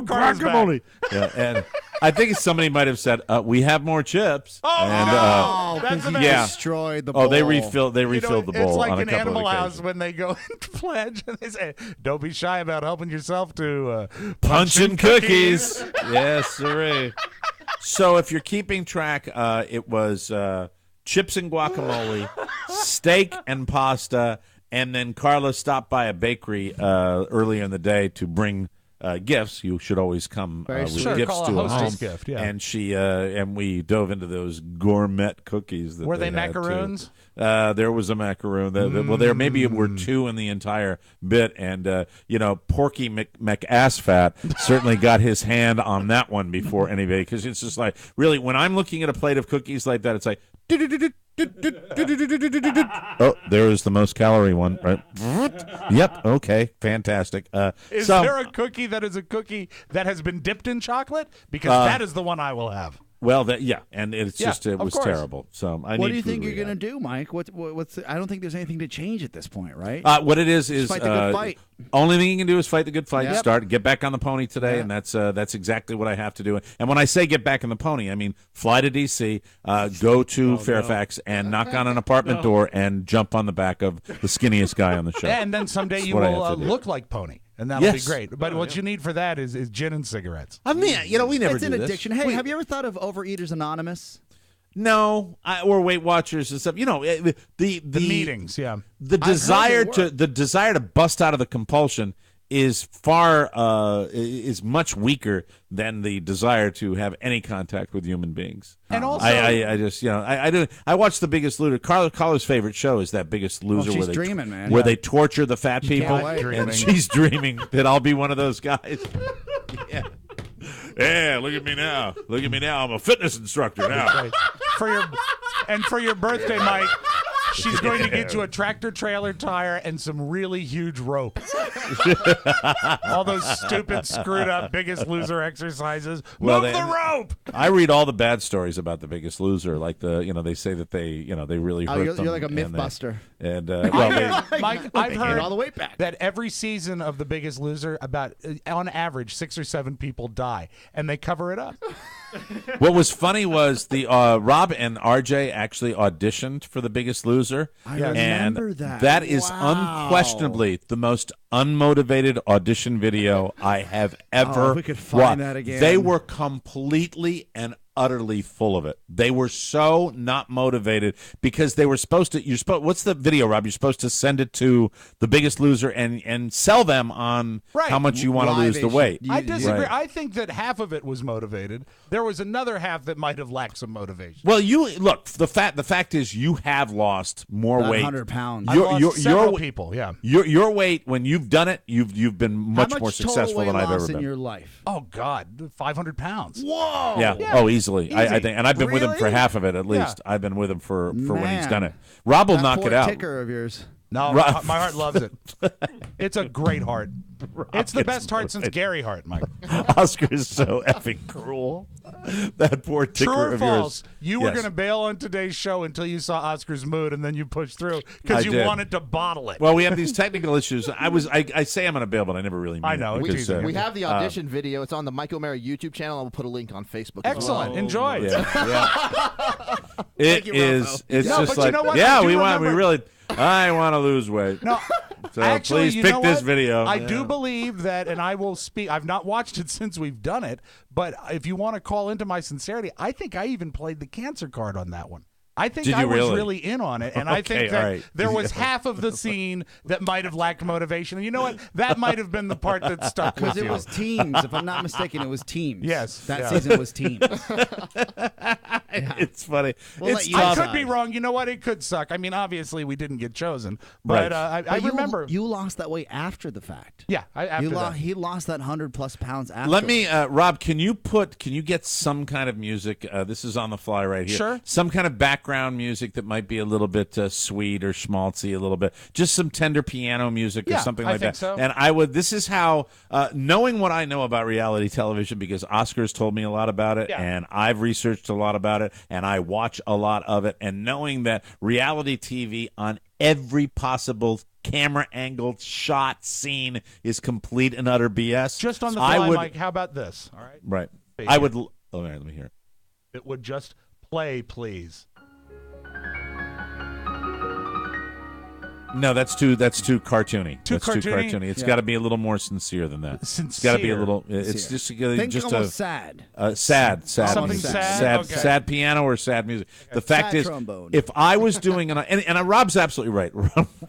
[SPEAKER 4] Carla's back.
[SPEAKER 3] Guacamole. Yeah, and I think somebody might have said, "We have more chips."
[SPEAKER 5] Oh,
[SPEAKER 4] That's
[SPEAKER 5] because
[SPEAKER 4] a
[SPEAKER 5] he
[SPEAKER 3] yeah.
[SPEAKER 5] destroyed the bowl.
[SPEAKER 3] Oh, they refilled the bowl
[SPEAKER 4] It's like
[SPEAKER 3] on a
[SPEAKER 4] in
[SPEAKER 3] couple
[SPEAKER 4] Animal
[SPEAKER 3] of
[SPEAKER 4] House
[SPEAKER 3] occasions.
[SPEAKER 4] when they go into pledge and they say, "Don't be shy about helping yourself to
[SPEAKER 3] Punching cookies. Yes, sirree. So if you're keeping track, it was chips and guacamole, steak and pasta, and then Carla stopped by a bakery earlier in the day to bring gifts. You should always come with
[SPEAKER 4] Sure,
[SPEAKER 3] gifts
[SPEAKER 4] call
[SPEAKER 3] to
[SPEAKER 4] a
[SPEAKER 3] a
[SPEAKER 4] hostess
[SPEAKER 3] home.
[SPEAKER 4] gift, yeah.
[SPEAKER 3] And she and we dove into those gourmet cookies. That
[SPEAKER 4] Were they
[SPEAKER 3] had, too.
[SPEAKER 4] macaroons?
[SPEAKER 3] There was a macaroon. Well, there maybe were 2 in the entire bit, and Porky McAssfat certainly got his hand on that one before anybody, because it's just like, really, when I'm looking at a plate of cookies like that, it's like, oh, there is the most calorie one, right? Yep. Okay. Fantastic.
[SPEAKER 4] Is there a cookie that is a cookie that has been dipped in chocolate? Because that is the one I will have.
[SPEAKER 3] Well, and it's just it
[SPEAKER 4] of
[SPEAKER 3] was
[SPEAKER 4] course.
[SPEAKER 3] terrible. So I
[SPEAKER 5] What
[SPEAKER 3] need
[SPEAKER 5] do you
[SPEAKER 3] food
[SPEAKER 5] think you're
[SPEAKER 3] rehab.
[SPEAKER 5] going to do, Mike? What's? I don't think there's anything to change at this point, right?
[SPEAKER 3] What it is
[SPEAKER 5] fight the good fight.
[SPEAKER 3] Only thing you can do is fight the good fight.
[SPEAKER 5] Yep.
[SPEAKER 3] Get back on the pony today, and that's exactly what I have to do. And when I say get back on the pony, I mean fly to D.C., go to Fairfax, and knock on an apartment door and jump on the back of the skinniest guy on the show.
[SPEAKER 4] And then someday
[SPEAKER 3] That's
[SPEAKER 4] you
[SPEAKER 3] what I
[SPEAKER 4] will
[SPEAKER 3] have to do.
[SPEAKER 4] look like Pony, and that'll be
[SPEAKER 3] Yes.
[SPEAKER 4] great. But what you need for that is gin and cigarettes.
[SPEAKER 3] I mean, we never
[SPEAKER 5] It's
[SPEAKER 3] do
[SPEAKER 5] an
[SPEAKER 3] this.
[SPEAKER 5] addiction. Hey, have you ever thought of Overeaters Anonymous?
[SPEAKER 3] No, or Weight Watchers and stuff. The
[SPEAKER 4] meetings, yeah.
[SPEAKER 3] The desire to bust out of the compulsion is is much weaker than the desire to have any contact with human beings.
[SPEAKER 4] And also,
[SPEAKER 3] I just I watch The Biggest Loser. Carla's favorite show is that Biggest Loser,
[SPEAKER 5] she's
[SPEAKER 3] where they
[SPEAKER 5] dreaming, man.
[SPEAKER 3] where they torture the fat people,
[SPEAKER 5] wait.
[SPEAKER 3] and she's dreaming that I'll be one of those guys. Yeah. Yeah, look at me now. Look at me now. I'm a fitness instructor now.
[SPEAKER 4] Right. For your birthday, Mike, she's going to get you a tractor trailer tire and some really huge rope. All those stupid, screwed up Biggest Loser exercises. Move the rope.
[SPEAKER 3] I read all the bad stories about The Biggest Loser, like they say that they really hurt them.
[SPEAKER 5] You're like a
[SPEAKER 3] and
[SPEAKER 5] myth buster.
[SPEAKER 4] Mike, I've
[SPEAKER 5] gain
[SPEAKER 4] heard
[SPEAKER 5] all the weight back.
[SPEAKER 4] that every season of The Biggest Loser, about on average 6 or 7 people die, and they cover it up.
[SPEAKER 3] What was funny was the Rob and RJ actually auditioned for The Biggest Loser.
[SPEAKER 5] I
[SPEAKER 3] and
[SPEAKER 5] remember that.
[SPEAKER 3] That is
[SPEAKER 5] Wow.
[SPEAKER 3] unquestionably the most unmotivated audition video I have ever
[SPEAKER 5] we could find
[SPEAKER 3] watched.
[SPEAKER 5] that again.
[SPEAKER 3] They were completely and utterly full of it. They were so not motivated because they were supposed to. What's the video, Rob? You're supposed to send it to The Biggest Loser and sell them on how much you want to lose the weight.
[SPEAKER 4] I disagree.
[SPEAKER 3] Right.
[SPEAKER 4] I think that half of it was motivated. There was another half that might have lacked some motivation.
[SPEAKER 3] Well, you look. The fact is, you have lost more
[SPEAKER 5] About
[SPEAKER 3] weight.
[SPEAKER 5] 100 pounds.
[SPEAKER 4] I lost several people. Yeah.
[SPEAKER 3] Your weight when you've done it, you've been much
[SPEAKER 5] How
[SPEAKER 3] more
[SPEAKER 5] much
[SPEAKER 3] successful
[SPEAKER 5] total weight
[SPEAKER 3] than I've
[SPEAKER 5] loss
[SPEAKER 3] ever
[SPEAKER 5] in
[SPEAKER 3] been.
[SPEAKER 5] your life?
[SPEAKER 4] Oh God, 500 pounds.
[SPEAKER 5] Whoa.
[SPEAKER 3] Yeah.
[SPEAKER 4] Yeah.
[SPEAKER 3] Oh, easily. I think, and I've been with him for
[SPEAKER 5] Really?
[SPEAKER 3] half of it at
[SPEAKER 4] Yeah.
[SPEAKER 3] least. I've been with him for when he's
[SPEAKER 5] Man.
[SPEAKER 3] done it. Rob will
[SPEAKER 5] That
[SPEAKER 3] knock
[SPEAKER 5] poor
[SPEAKER 3] it out.
[SPEAKER 5] ticker of yours.
[SPEAKER 4] No,
[SPEAKER 3] Rob-
[SPEAKER 4] my heart loves it. It's a great heart. It's the best heart since Gary Hart, Mike.
[SPEAKER 3] Oscar is so effing cruel. That poor ticker
[SPEAKER 4] True or
[SPEAKER 3] of
[SPEAKER 4] false?
[SPEAKER 3] yours.
[SPEAKER 4] You were
[SPEAKER 3] Yes.
[SPEAKER 4] going to bail on today's show until you saw Oscar's mood, and then you pushed through
[SPEAKER 3] I
[SPEAKER 4] because you
[SPEAKER 3] did.
[SPEAKER 4] wanted to bottle it.
[SPEAKER 3] Well, we have these technical issues. I say I'm going to bail, but I never really mean
[SPEAKER 4] I know,
[SPEAKER 3] it.
[SPEAKER 4] it's
[SPEAKER 3] because,
[SPEAKER 4] easy.
[SPEAKER 12] We have the audition video. It's on the Mike O'Mara YouTube channel. I will put a link on Facebook. as well.
[SPEAKER 4] Excellent. Enjoy.
[SPEAKER 3] Yeah. It
[SPEAKER 5] you,
[SPEAKER 3] is.
[SPEAKER 5] Ralph.
[SPEAKER 3] It's
[SPEAKER 4] No,
[SPEAKER 3] just
[SPEAKER 4] but you
[SPEAKER 3] like,
[SPEAKER 4] know what?
[SPEAKER 3] yeah,
[SPEAKER 4] I do
[SPEAKER 3] we
[SPEAKER 4] remember-
[SPEAKER 3] really. I want to lose weight.
[SPEAKER 4] No,
[SPEAKER 3] So
[SPEAKER 4] actually,
[SPEAKER 3] please
[SPEAKER 4] you
[SPEAKER 3] pick
[SPEAKER 4] know
[SPEAKER 3] this
[SPEAKER 4] what?
[SPEAKER 3] video.
[SPEAKER 4] I
[SPEAKER 3] Yeah.
[SPEAKER 4] do believe that, and I will speak. I've not watched it since we've done it, but if you want to call into my sincerity, I think I even played the cancer card on that one. I think
[SPEAKER 3] Did
[SPEAKER 4] I
[SPEAKER 3] you
[SPEAKER 4] was
[SPEAKER 3] really?
[SPEAKER 4] really in on it, and I
[SPEAKER 3] Okay,
[SPEAKER 4] think that
[SPEAKER 3] all right.
[SPEAKER 4] there was half of the scene that might have lacked motivation. And you know what? That might have been the part that stuck with
[SPEAKER 5] Because it
[SPEAKER 4] you.
[SPEAKER 5] was teams. If I'm not mistaken, it was teams.
[SPEAKER 4] Yes,
[SPEAKER 5] That
[SPEAKER 4] yeah.
[SPEAKER 5] season was teams.
[SPEAKER 3] It's funny.
[SPEAKER 5] We'll
[SPEAKER 3] It's
[SPEAKER 5] let you
[SPEAKER 4] I
[SPEAKER 3] tough.
[SPEAKER 4] could be wrong. You know what? It could suck. I mean, obviously, we didn't get chosen, but
[SPEAKER 3] Right.
[SPEAKER 4] I
[SPEAKER 5] But you-
[SPEAKER 4] remember.
[SPEAKER 5] You lost that weight after the fact.
[SPEAKER 4] Yeah, after that.
[SPEAKER 5] He lost that 100+ pounds after.
[SPEAKER 3] Let me, Rob. Can you get some kind of music? This is on the fly right here.
[SPEAKER 4] Sure.
[SPEAKER 3] Some kind of background music that might be a little bit sweet or schmaltzy, a little bit, just some tender piano music or
[SPEAKER 4] Yeah,
[SPEAKER 3] something
[SPEAKER 4] I
[SPEAKER 3] like
[SPEAKER 4] think
[SPEAKER 3] that.
[SPEAKER 4] so.
[SPEAKER 3] And I would. This is how, knowing what I know about reality television, because Oscar's told me a lot about it,
[SPEAKER 4] Yeah.
[SPEAKER 3] and I've researched a lot about it, and I watch a lot of it, and knowing that reality TV on every possible camera angle, shot, scene is complete and utter BS.
[SPEAKER 4] Just on the
[SPEAKER 3] I
[SPEAKER 4] fly,
[SPEAKER 3] would,
[SPEAKER 4] Mike. How about this? All right.
[SPEAKER 3] Right.
[SPEAKER 4] Hey,
[SPEAKER 3] I would. Oh, all right, let me hear it.
[SPEAKER 4] It would just play, please.
[SPEAKER 3] No, that's too cartoony.
[SPEAKER 4] Too
[SPEAKER 3] That's
[SPEAKER 4] cartoony?
[SPEAKER 3] too cartoony. It's
[SPEAKER 5] Yeah.
[SPEAKER 3] got to be a little more sincere than that. It's got to be a little. It's just
[SPEAKER 5] Think
[SPEAKER 3] just
[SPEAKER 5] almost
[SPEAKER 3] a
[SPEAKER 5] sad.
[SPEAKER 3] sad
[SPEAKER 4] Something sad? Okay.
[SPEAKER 3] sad piano or sad music. The fact
[SPEAKER 5] Sad
[SPEAKER 3] is,
[SPEAKER 5] trombone.
[SPEAKER 3] if I was doing and Rob's absolutely right.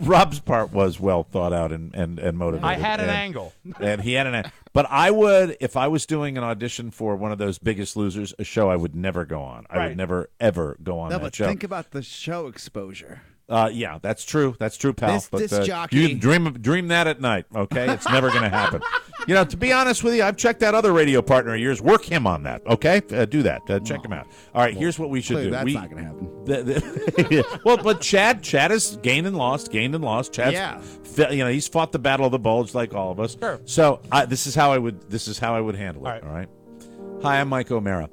[SPEAKER 3] Rob's part was well thought out and motivated.
[SPEAKER 4] I had an
[SPEAKER 3] and-
[SPEAKER 4] angle.
[SPEAKER 3] and he had an angle. But I would, if I was doing an audition for one of those Biggest Losers, a show I would never go on. I
[SPEAKER 4] Right.
[SPEAKER 3] would never ever go on
[SPEAKER 5] No,
[SPEAKER 3] that
[SPEAKER 5] but
[SPEAKER 3] show.
[SPEAKER 5] think about the show exposure.
[SPEAKER 3] Yeah, that's true. That's true, pal.
[SPEAKER 5] This
[SPEAKER 3] but
[SPEAKER 5] jockey-
[SPEAKER 3] you can dream that at night. Okay, it's never going to happen. You know, to be honest with you, I've checked that other radio partner of yours. Work him on that. Okay, do that. Check him out. All right, here's what we should
[SPEAKER 5] Clearly
[SPEAKER 3] do.
[SPEAKER 5] that's not going to happen.
[SPEAKER 3] Yeah. Well, but Chad has gained and lost. Chad's,
[SPEAKER 5] Yeah.
[SPEAKER 3] He's fought the battle of the bulge like all of us.
[SPEAKER 4] Sure.
[SPEAKER 3] So this is how I would handle it.
[SPEAKER 4] All right.
[SPEAKER 3] All right. Hi, I'm Mike O'Mara.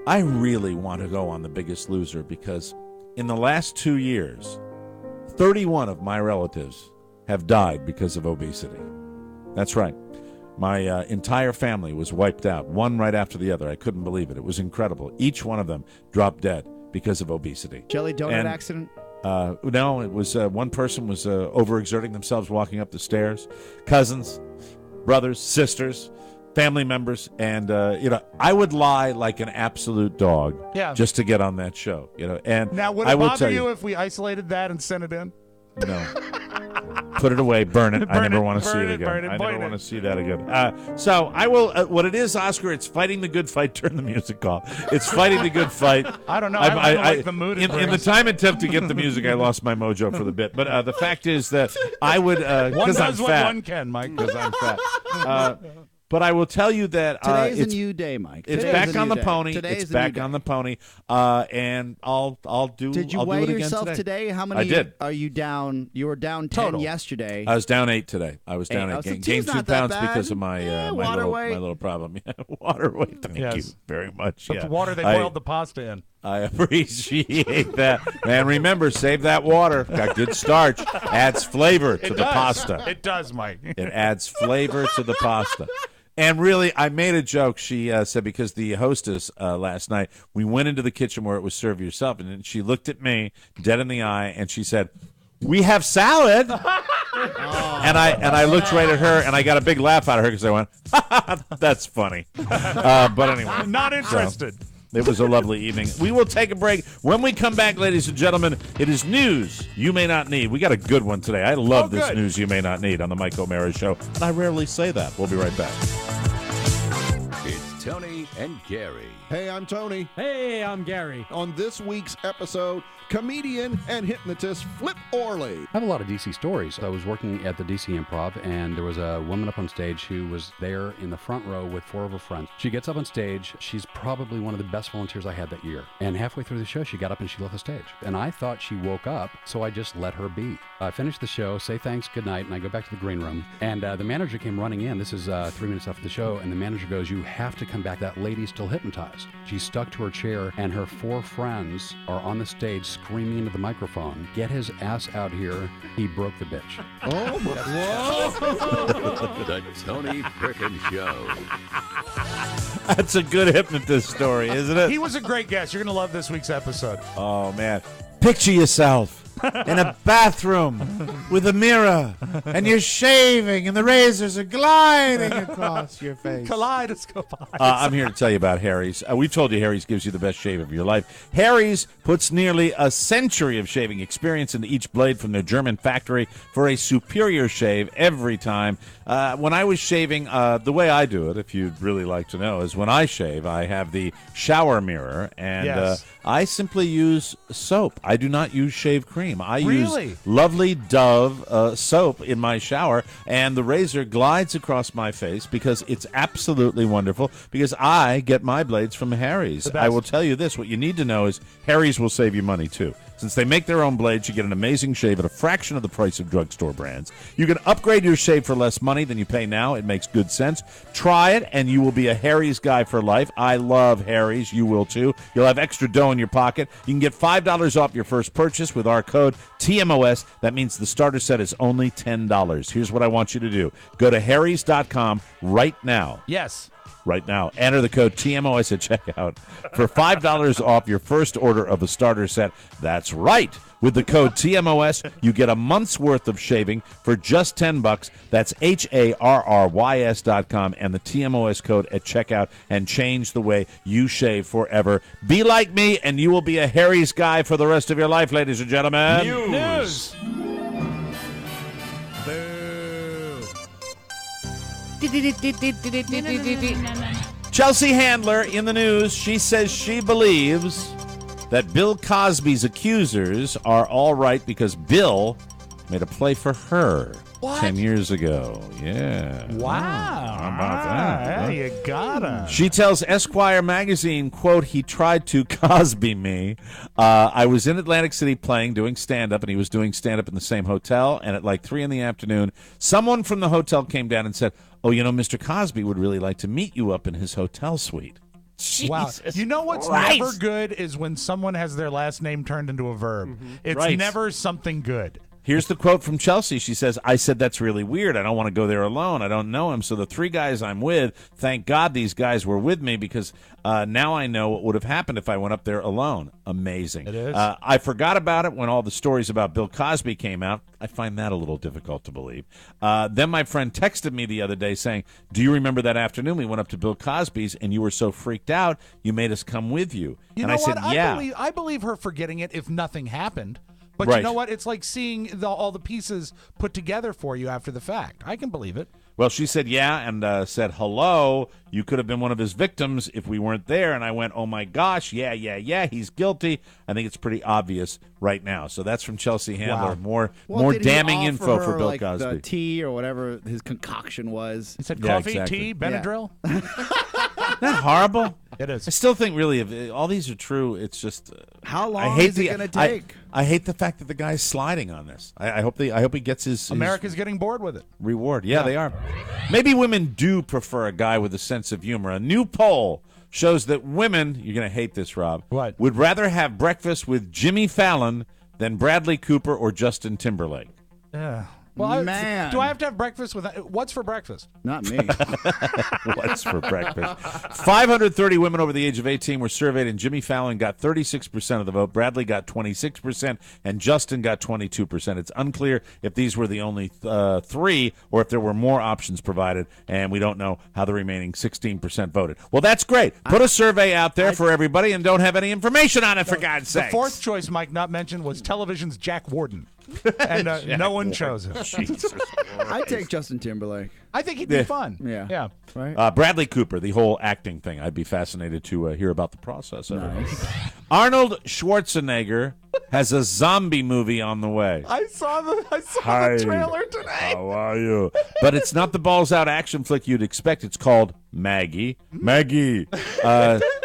[SPEAKER 3] I really want to go on The Biggest Loser because in the last 2 years, 31 of my relatives have died because of obesity. That's right. My entire family was wiped out, one right after the other. I couldn't believe it. It was incredible. Each one of them dropped dead because of obesity.
[SPEAKER 5] Jelly donut
[SPEAKER 3] And-
[SPEAKER 5] accident?
[SPEAKER 3] No, it was one person was overexerting themselves walking up the stairs. Cousins, brothers, sisters, family members, and I would lie like an absolute dog,
[SPEAKER 4] Yeah.
[SPEAKER 3] just to get on that show. And
[SPEAKER 4] Now, would
[SPEAKER 3] I
[SPEAKER 4] it
[SPEAKER 3] will
[SPEAKER 4] bother
[SPEAKER 3] tell
[SPEAKER 4] you if we isolated that and sent it in?
[SPEAKER 3] No. Put it away. Burn it. I
[SPEAKER 4] Burn
[SPEAKER 3] never
[SPEAKER 4] it,
[SPEAKER 3] want to see
[SPEAKER 4] burn
[SPEAKER 3] it
[SPEAKER 4] it,
[SPEAKER 3] again.
[SPEAKER 4] burn it,
[SPEAKER 3] I
[SPEAKER 4] burn
[SPEAKER 3] never
[SPEAKER 4] it.
[SPEAKER 3] want to see that again. So I will. What it is, Oscar? It's fighting the good fight. Turn the music off. It's fighting the good fight.
[SPEAKER 4] I don't know. I don't like the mood it
[SPEAKER 3] In the
[SPEAKER 4] brings.
[SPEAKER 3] time and attempt to get the music, I lost my mojo for the bit. But the fact is that I would
[SPEAKER 4] One
[SPEAKER 3] because I'm
[SPEAKER 4] does what
[SPEAKER 3] fat.
[SPEAKER 4] one can, Mike.
[SPEAKER 3] Because I'm fat. But I will tell you that
[SPEAKER 5] Today is a
[SPEAKER 3] it's
[SPEAKER 5] new day, Mike.
[SPEAKER 3] It's
[SPEAKER 5] Today is
[SPEAKER 3] back
[SPEAKER 5] a
[SPEAKER 3] on
[SPEAKER 5] new
[SPEAKER 3] the
[SPEAKER 5] day.
[SPEAKER 3] pony.
[SPEAKER 5] Today
[SPEAKER 3] It's
[SPEAKER 5] is a new
[SPEAKER 3] back
[SPEAKER 5] day.
[SPEAKER 3] on the pony. And I'll do.
[SPEAKER 5] Did you
[SPEAKER 3] I'll do
[SPEAKER 5] weigh
[SPEAKER 3] it again
[SPEAKER 5] yourself today? How many
[SPEAKER 3] I did.
[SPEAKER 5] are you down? You were down 10
[SPEAKER 4] Total.
[SPEAKER 5] yesterday.
[SPEAKER 3] I was down 8 today. I was down 8.
[SPEAKER 5] Oh, so
[SPEAKER 3] Gained
[SPEAKER 5] two's
[SPEAKER 3] 2
[SPEAKER 5] not that
[SPEAKER 3] pounds
[SPEAKER 5] bad.
[SPEAKER 3] because of my
[SPEAKER 5] Yeah,
[SPEAKER 3] my
[SPEAKER 5] water weight.
[SPEAKER 3] little problem. Water weight. Thank
[SPEAKER 4] Yes.
[SPEAKER 3] you very much.
[SPEAKER 4] The
[SPEAKER 3] Yeah.
[SPEAKER 4] water they boiled the pasta in.
[SPEAKER 3] I appreciate that. Man, remember, save that water. Got good starch. Adds flavor to the pasta.
[SPEAKER 4] It does, Mike.
[SPEAKER 3] It adds flavor to the pasta. And really, I made a joke. She said, because the hostess last night, we went into the kitchen where it was serve yourself, and then she looked at me dead in the eye, and she said, "We have salad." And I looked right at her, and I got a big laugh out of her because I went, "That's funny." But anyway,
[SPEAKER 4] not interested.
[SPEAKER 3] So, it was a lovely evening. We will take a break. When we come back, ladies and gentlemen, it is news you may not need. We got a good one today. I love this news you may not need on the Mike O'Mara Show, and I rarely say that. We'll be right back.
[SPEAKER 1] It's Tony and Gary.
[SPEAKER 13] Hey, I'm Tony.
[SPEAKER 14] Hey, I'm Gary.
[SPEAKER 13] On this week's episode, comedian and hypnotist Flip Orley.
[SPEAKER 14] I have a lot of DC stories. I was working at the DC Improv, and there was a woman up on stage who was there in the front row with 4 of her friends. She gets up on stage. She's probably one of the best volunteers I had that year. And halfway through the show, she got up and she left the stage. And I thought she woke up, so I just let her be. I finished the show, say thanks, good night, and I go back to the green room. And the manager came running in. This is 3 minutes after the show, and the manager goes, "You have to come back. That lady's still hypnotized." She's stuck to her chair, and her 4 friends are on the stage screaming into the microphone, "Get his ass out here. He broke the bitch."
[SPEAKER 13] Oh, my Whoa.
[SPEAKER 1] The Tony Perkins Show.
[SPEAKER 3] That's a good hypnotist story, isn't it?
[SPEAKER 4] He was a great guest. You're going to love this week's episode.
[SPEAKER 3] Oh, man. Picture yourself in a bathroom with a mirror, and you're shaving, and the razors are gliding across your face.
[SPEAKER 4] Kaleidoscope eyes.
[SPEAKER 3] I'm here to tell you about Harry's. We've told you Harry's gives you the best shave of your life. Harry's puts nearly a century of shaving experience into each blade from their German factory for a superior shave every time. When I was shaving, the way I do it, if you'd really like to know, is when I shave, I have the shower mirror, and I simply use soap. I do not use shave cream. I use lovely Dove soap in my shower, and the razor glides across my face because it's absolutely wonderful, because I get my blades from Harry's. I will tell you this, what you need to know is Harry's will save you money, too. Since they make their own blades, you get an amazing shave at a fraction of the price of drugstore brands. You can upgrade your shave for less money than you pay now. It makes good sense. Try it, and you will be a Harry's guy for life. I love Harry's. You will, too. You'll have extra dough in your pocket. You can get $5 off your first purchase with our code TMOS. That means the starter set is only $10. Here's what I want you to do. Go to harrys.com right now.
[SPEAKER 4] Yes.
[SPEAKER 3] Right now. Enter the code TMOS at checkout for $5 off your first order of a starter set. That's right. With the code TMOS, you get a month's worth of shaving for just $10. That's HARRYS.com and the TMOS code at checkout, and change the way you shave forever. Be like me, and you will be a Harry's guy for the rest of your life, ladies and gentlemen.
[SPEAKER 4] News.
[SPEAKER 3] Chelsea Handler in the news. She says she believes that Bill Cosby's accusers are all right because Bill made a play for her 10 years ago. Yeah.
[SPEAKER 4] Wow.
[SPEAKER 3] How about that?
[SPEAKER 4] Yeah, you gotta.
[SPEAKER 3] She tells Esquire magazine, quote, "He tried to Cosby me. I was in Atlantic City doing stand-up, and he was doing stand-up in the same hotel, and at like 3 in the afternoon, someone from the hotel came down and said, 'Oh, you know, Mr. Cosby would really like to meet you up in his hotel suite.'"
[SPEAKER 4] Wow. You know what's never good is when someone has their last name turned into a verb. It's never something good.
[SPEAKER 3] Here's the quote from Chelsea. She says, "I said, that's really weird. I don't want to go there alone. I don't know him. So the 3 guys I'm with, thank God these guys were with me, because now I know what would have happened if I went up there alone." Amazing.
[SPEAKER 4] It is.
[SPEAKER 3] I forgot about it when all the stories about Bill Cosby came out. I find that a little difficult to believe. Then my friend texted me the other day saying, "Do you remember that afternoon we went up to Bill Cosby's and you were so freaked out you made us come with you?"
[SPEAKER 4] And
[SPEAKER 3] I said, "Yeah."
[SPEAKER 4] I believe her forgetting it if nothing happened. But you know what? It's like seeing all the pieces put together for you after the fact. I can believe it.
[SPEAKER 3] Well, she said, yeah, and said, "Hello, you could have been one of his victims if we weren't there." And I went, "Oh, my gosh, yeah, he's guilty." I think it's pretty obvious right now. So that's from Chelsea Handler.
[SPEAKER 5] Wow.
[SPEAKER 3] More damning
[SPEAKER 5] offer
[SPEAKER 3] info for
[SPEAKER 5] her,
[SPEAKER 3] Bill
[SPEAKER 5] like,
[SPEAKER 3] Cosby.
[SPEAKER 5] The tea or whatever his concoction was.
[SPEAKER 4] He said coffee, tea, Benadryl.
[SPEAKER 3] Isn't that horrible?
[SPEAKER 4] It is.
[SPEAKER 3] I still think, really, if all these are true, it's just
[SPEAKER 5] how long is it going to take?
[SPEAKER 3] I hate the fact that the guy's sliding on this. I hope he gets his
[SPEAKER 4] America's getting bored with it.
[SPEAKER 3] Reward. Yeah, they are. Maybe women do prefer a guy with a sense of humor. A new poll shows that women, you're going to hate this, Rob, would rather have breakfast with Jimmy Fallon than Bradley Cooper or Justin Timberlake.
[SPEAKER 4] Yeah. Well,
[SPEAKER 5] Man.
[SPEAKER 4] do I have to have breakfast with? What's for breakfast?
[SPEAKER 5] Not me.
[SPEAKER 3] What's for breakfast? 530 women over the age of 18 were surveyed, and Jimmy Fallon got 36% of the vote. Bradley got 26%, and Justin got 22%. It's unclear if these were the only three or if there were more options provided, and we don't know how the remaining 16% voted. Well, that's great. Put a survey out there for everybody and don't have any information on it, for God's sake.
[SPEAKER 4] The fourth choice Mike not mentioned was television's Jack Warden. And no one chose him.
[SPEAKER 3] Jesus.
[SPEAKER 5] I take Justin Timberlake.
[SPEAKER 4] I think he'd be fun.
[SPEAKER 5] Yeah. Right?
[SPEAKER 3] Bradley Cooper, the whole acting thing. I'd be fascinated to hear about the process. Arnold Schwarzenegger has a zombie movie on the way.
[SPEAKER 4] I saw the trailer today.
[SPEAKER 3] How are you? But it's not the balls-out action flick you'd expect. It's called Maggie.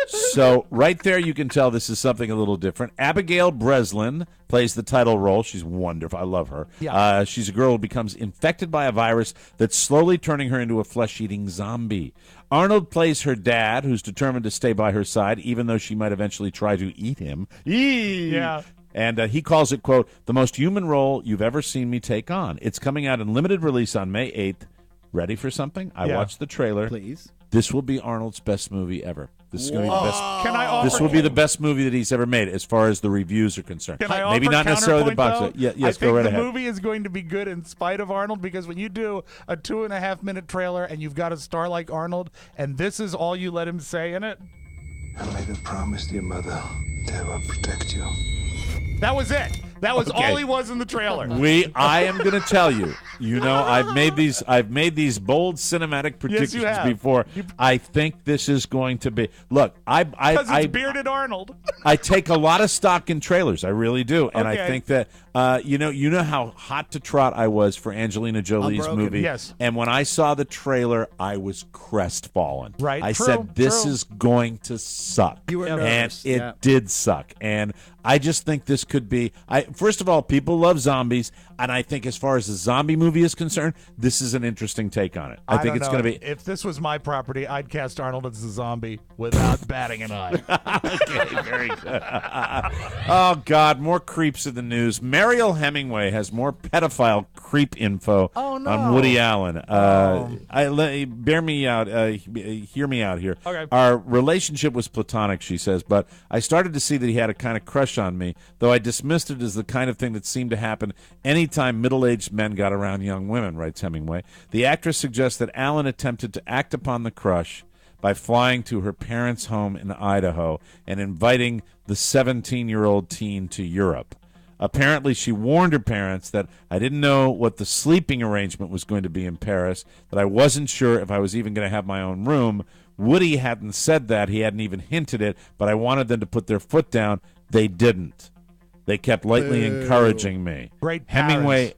[SPEAKER 3] So right there you can tell this is something a little different. Abigail Breslin plays the title role. She's wonderful. I love her.
[SPEAKER 4] Yeah.
[SPEAKER 3] She's a girl who becomes infected by a virus that's slowly turning her into a flesh-eating zombie. Arnold plays her dad, who's determined to stay by her side, even though she might eventually try to eat him.
[SPEAKER 4] Yeah.
[SPEAKER 3] And he calls it, quote, the most human role you've ever seen me take on. It's coming out in limited release on May 8th. Ready for something? I watched the trailer.
[SPEAKER 5] Please.
[SPEAKER 3] This will be Arnold's best movie ever. This is going to be the best.
[SPEAKER 4] Can I offer?
[SPEAKER 3] This will be the best movie that he's ever made, as far as the reviews are concerned.
[SPEAKER 4] Can I
[SPEAKER 3] Maybe
[SPEAKER 4] offer
[SPEAKER 3] not necessarily the box.
[SPEAKER 4] counterpoint, though?
[SPEAKER 3] Yes,
[SPEAKER 4] I
[SPEAKER 3] go right
[SPEAKER 4] think
[SPEAKER 3] ahead.
[SPEAKER 4] the movie is going to be good in spite of Arnold, because when you do a 2.5-minute trailer and you've got a star like Arnold, and this is all you let him say in it.
[SPEAKER 15] I made a promise to your mother that I will protect you.
[SPEAKER 4] That was it. That was all he was in the trailer.
[SPEAKER 3] I am going to tell you. You know, I've made these bold cinematic predictions before. I think this is going to be. Look,
[SPEAKER 4] because it's bearded Arnold.
[SPEAKER 3] I take a lot of stock in trailers. I really do, and I think that you know how hot to trot I was for Angelina Jolie's movie.
[SPEAKER 4] Yes.
[SPEAKER 3] And when I saw the trailer, I was crestfallen.
[SPEAKER 4] Right.
[SPEAKER 3] I
[SPEAKER 4] True,
[SPEAKER 3] said this
[SPEAKER 4] true.
[SPEAKER 3] is going to suck.
[SPEAKER 5] You were
[SPEAKER 3] and
[SPEAKER 5] nervous.
[SPEAKER 3] it did suck. And I just think this could be. First of all, people love zombies, and I think as far as the zombie movie is concerned, this is an interesting take on it. I think it's going to be.
[SPEAKER 4] If this was my property, I'd cast Arnold as the zombie without batting an eye.
[SPEAKER 3] Okay, very good. Oh, God, more creeps in the news. Mariel Hemingway has more pedophile creep info on Woody Allen. Hear me out here.
[SPEAKER 4] Okay.
[SPEAKER 3] Our relationship was platonic, she says, but I started to see that he had a kind of crush on me, though I dismissed it as the kind of thing that seemed to happen anytime middle-aged men got around young women, writes Hemingway. The actress suggests that Allen attempted to act upon the crush by flying to her parents' home in Idaho and inviting the 17-year-old teen to Europe. Apparently, she warned her parents that I didn't know what the sleeping arrangement was going to be in Paris, that I wasn't sure if I was even going to have my own room. Woody hadn't said that. He hadn't even hinted it, but I wanted them to put their foot down. They didn't. They kept lightly encouraging me.
[SPEAKER 4] Great
[SPEAKER 3] Hemingway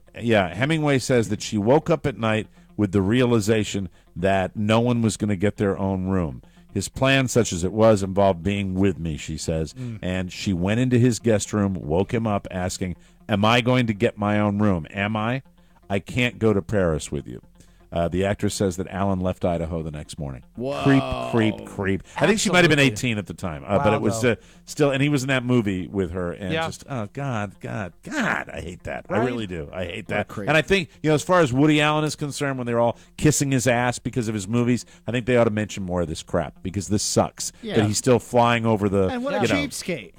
[SPEAKER 3] says that she woke up at night with the realization that no one was going to get their own room. His plan, such as it was, involved being with me, she says. And she went into his guest room, woke him up, asking, am I going to get my own room? Am I? I can't go to Paris with you. The actress says that Allen left Idaho the next morning.
[SPEAKER 5] Whoa.
[SPEAKER 3] Creep. I think she might have been 18 at the time, but it was still, and he was in that movie with her, and oh, God, I hate that.
[SPEAKER 4] Right?
[SPEAKER 3] I really do. I hate that.
[SPEAKER 5] Creep.
[SPEAKER 3] And I think, as far as Woody Allen is concerned, when they're all kissing his ass because of his movies, I think they ought to mention more of this crap, because this sucks.
[SPEAKER 5] Yeah.
[SPEAKER 3] That he's still flying over the,
[SPEAKER 5] And what a cheapskate.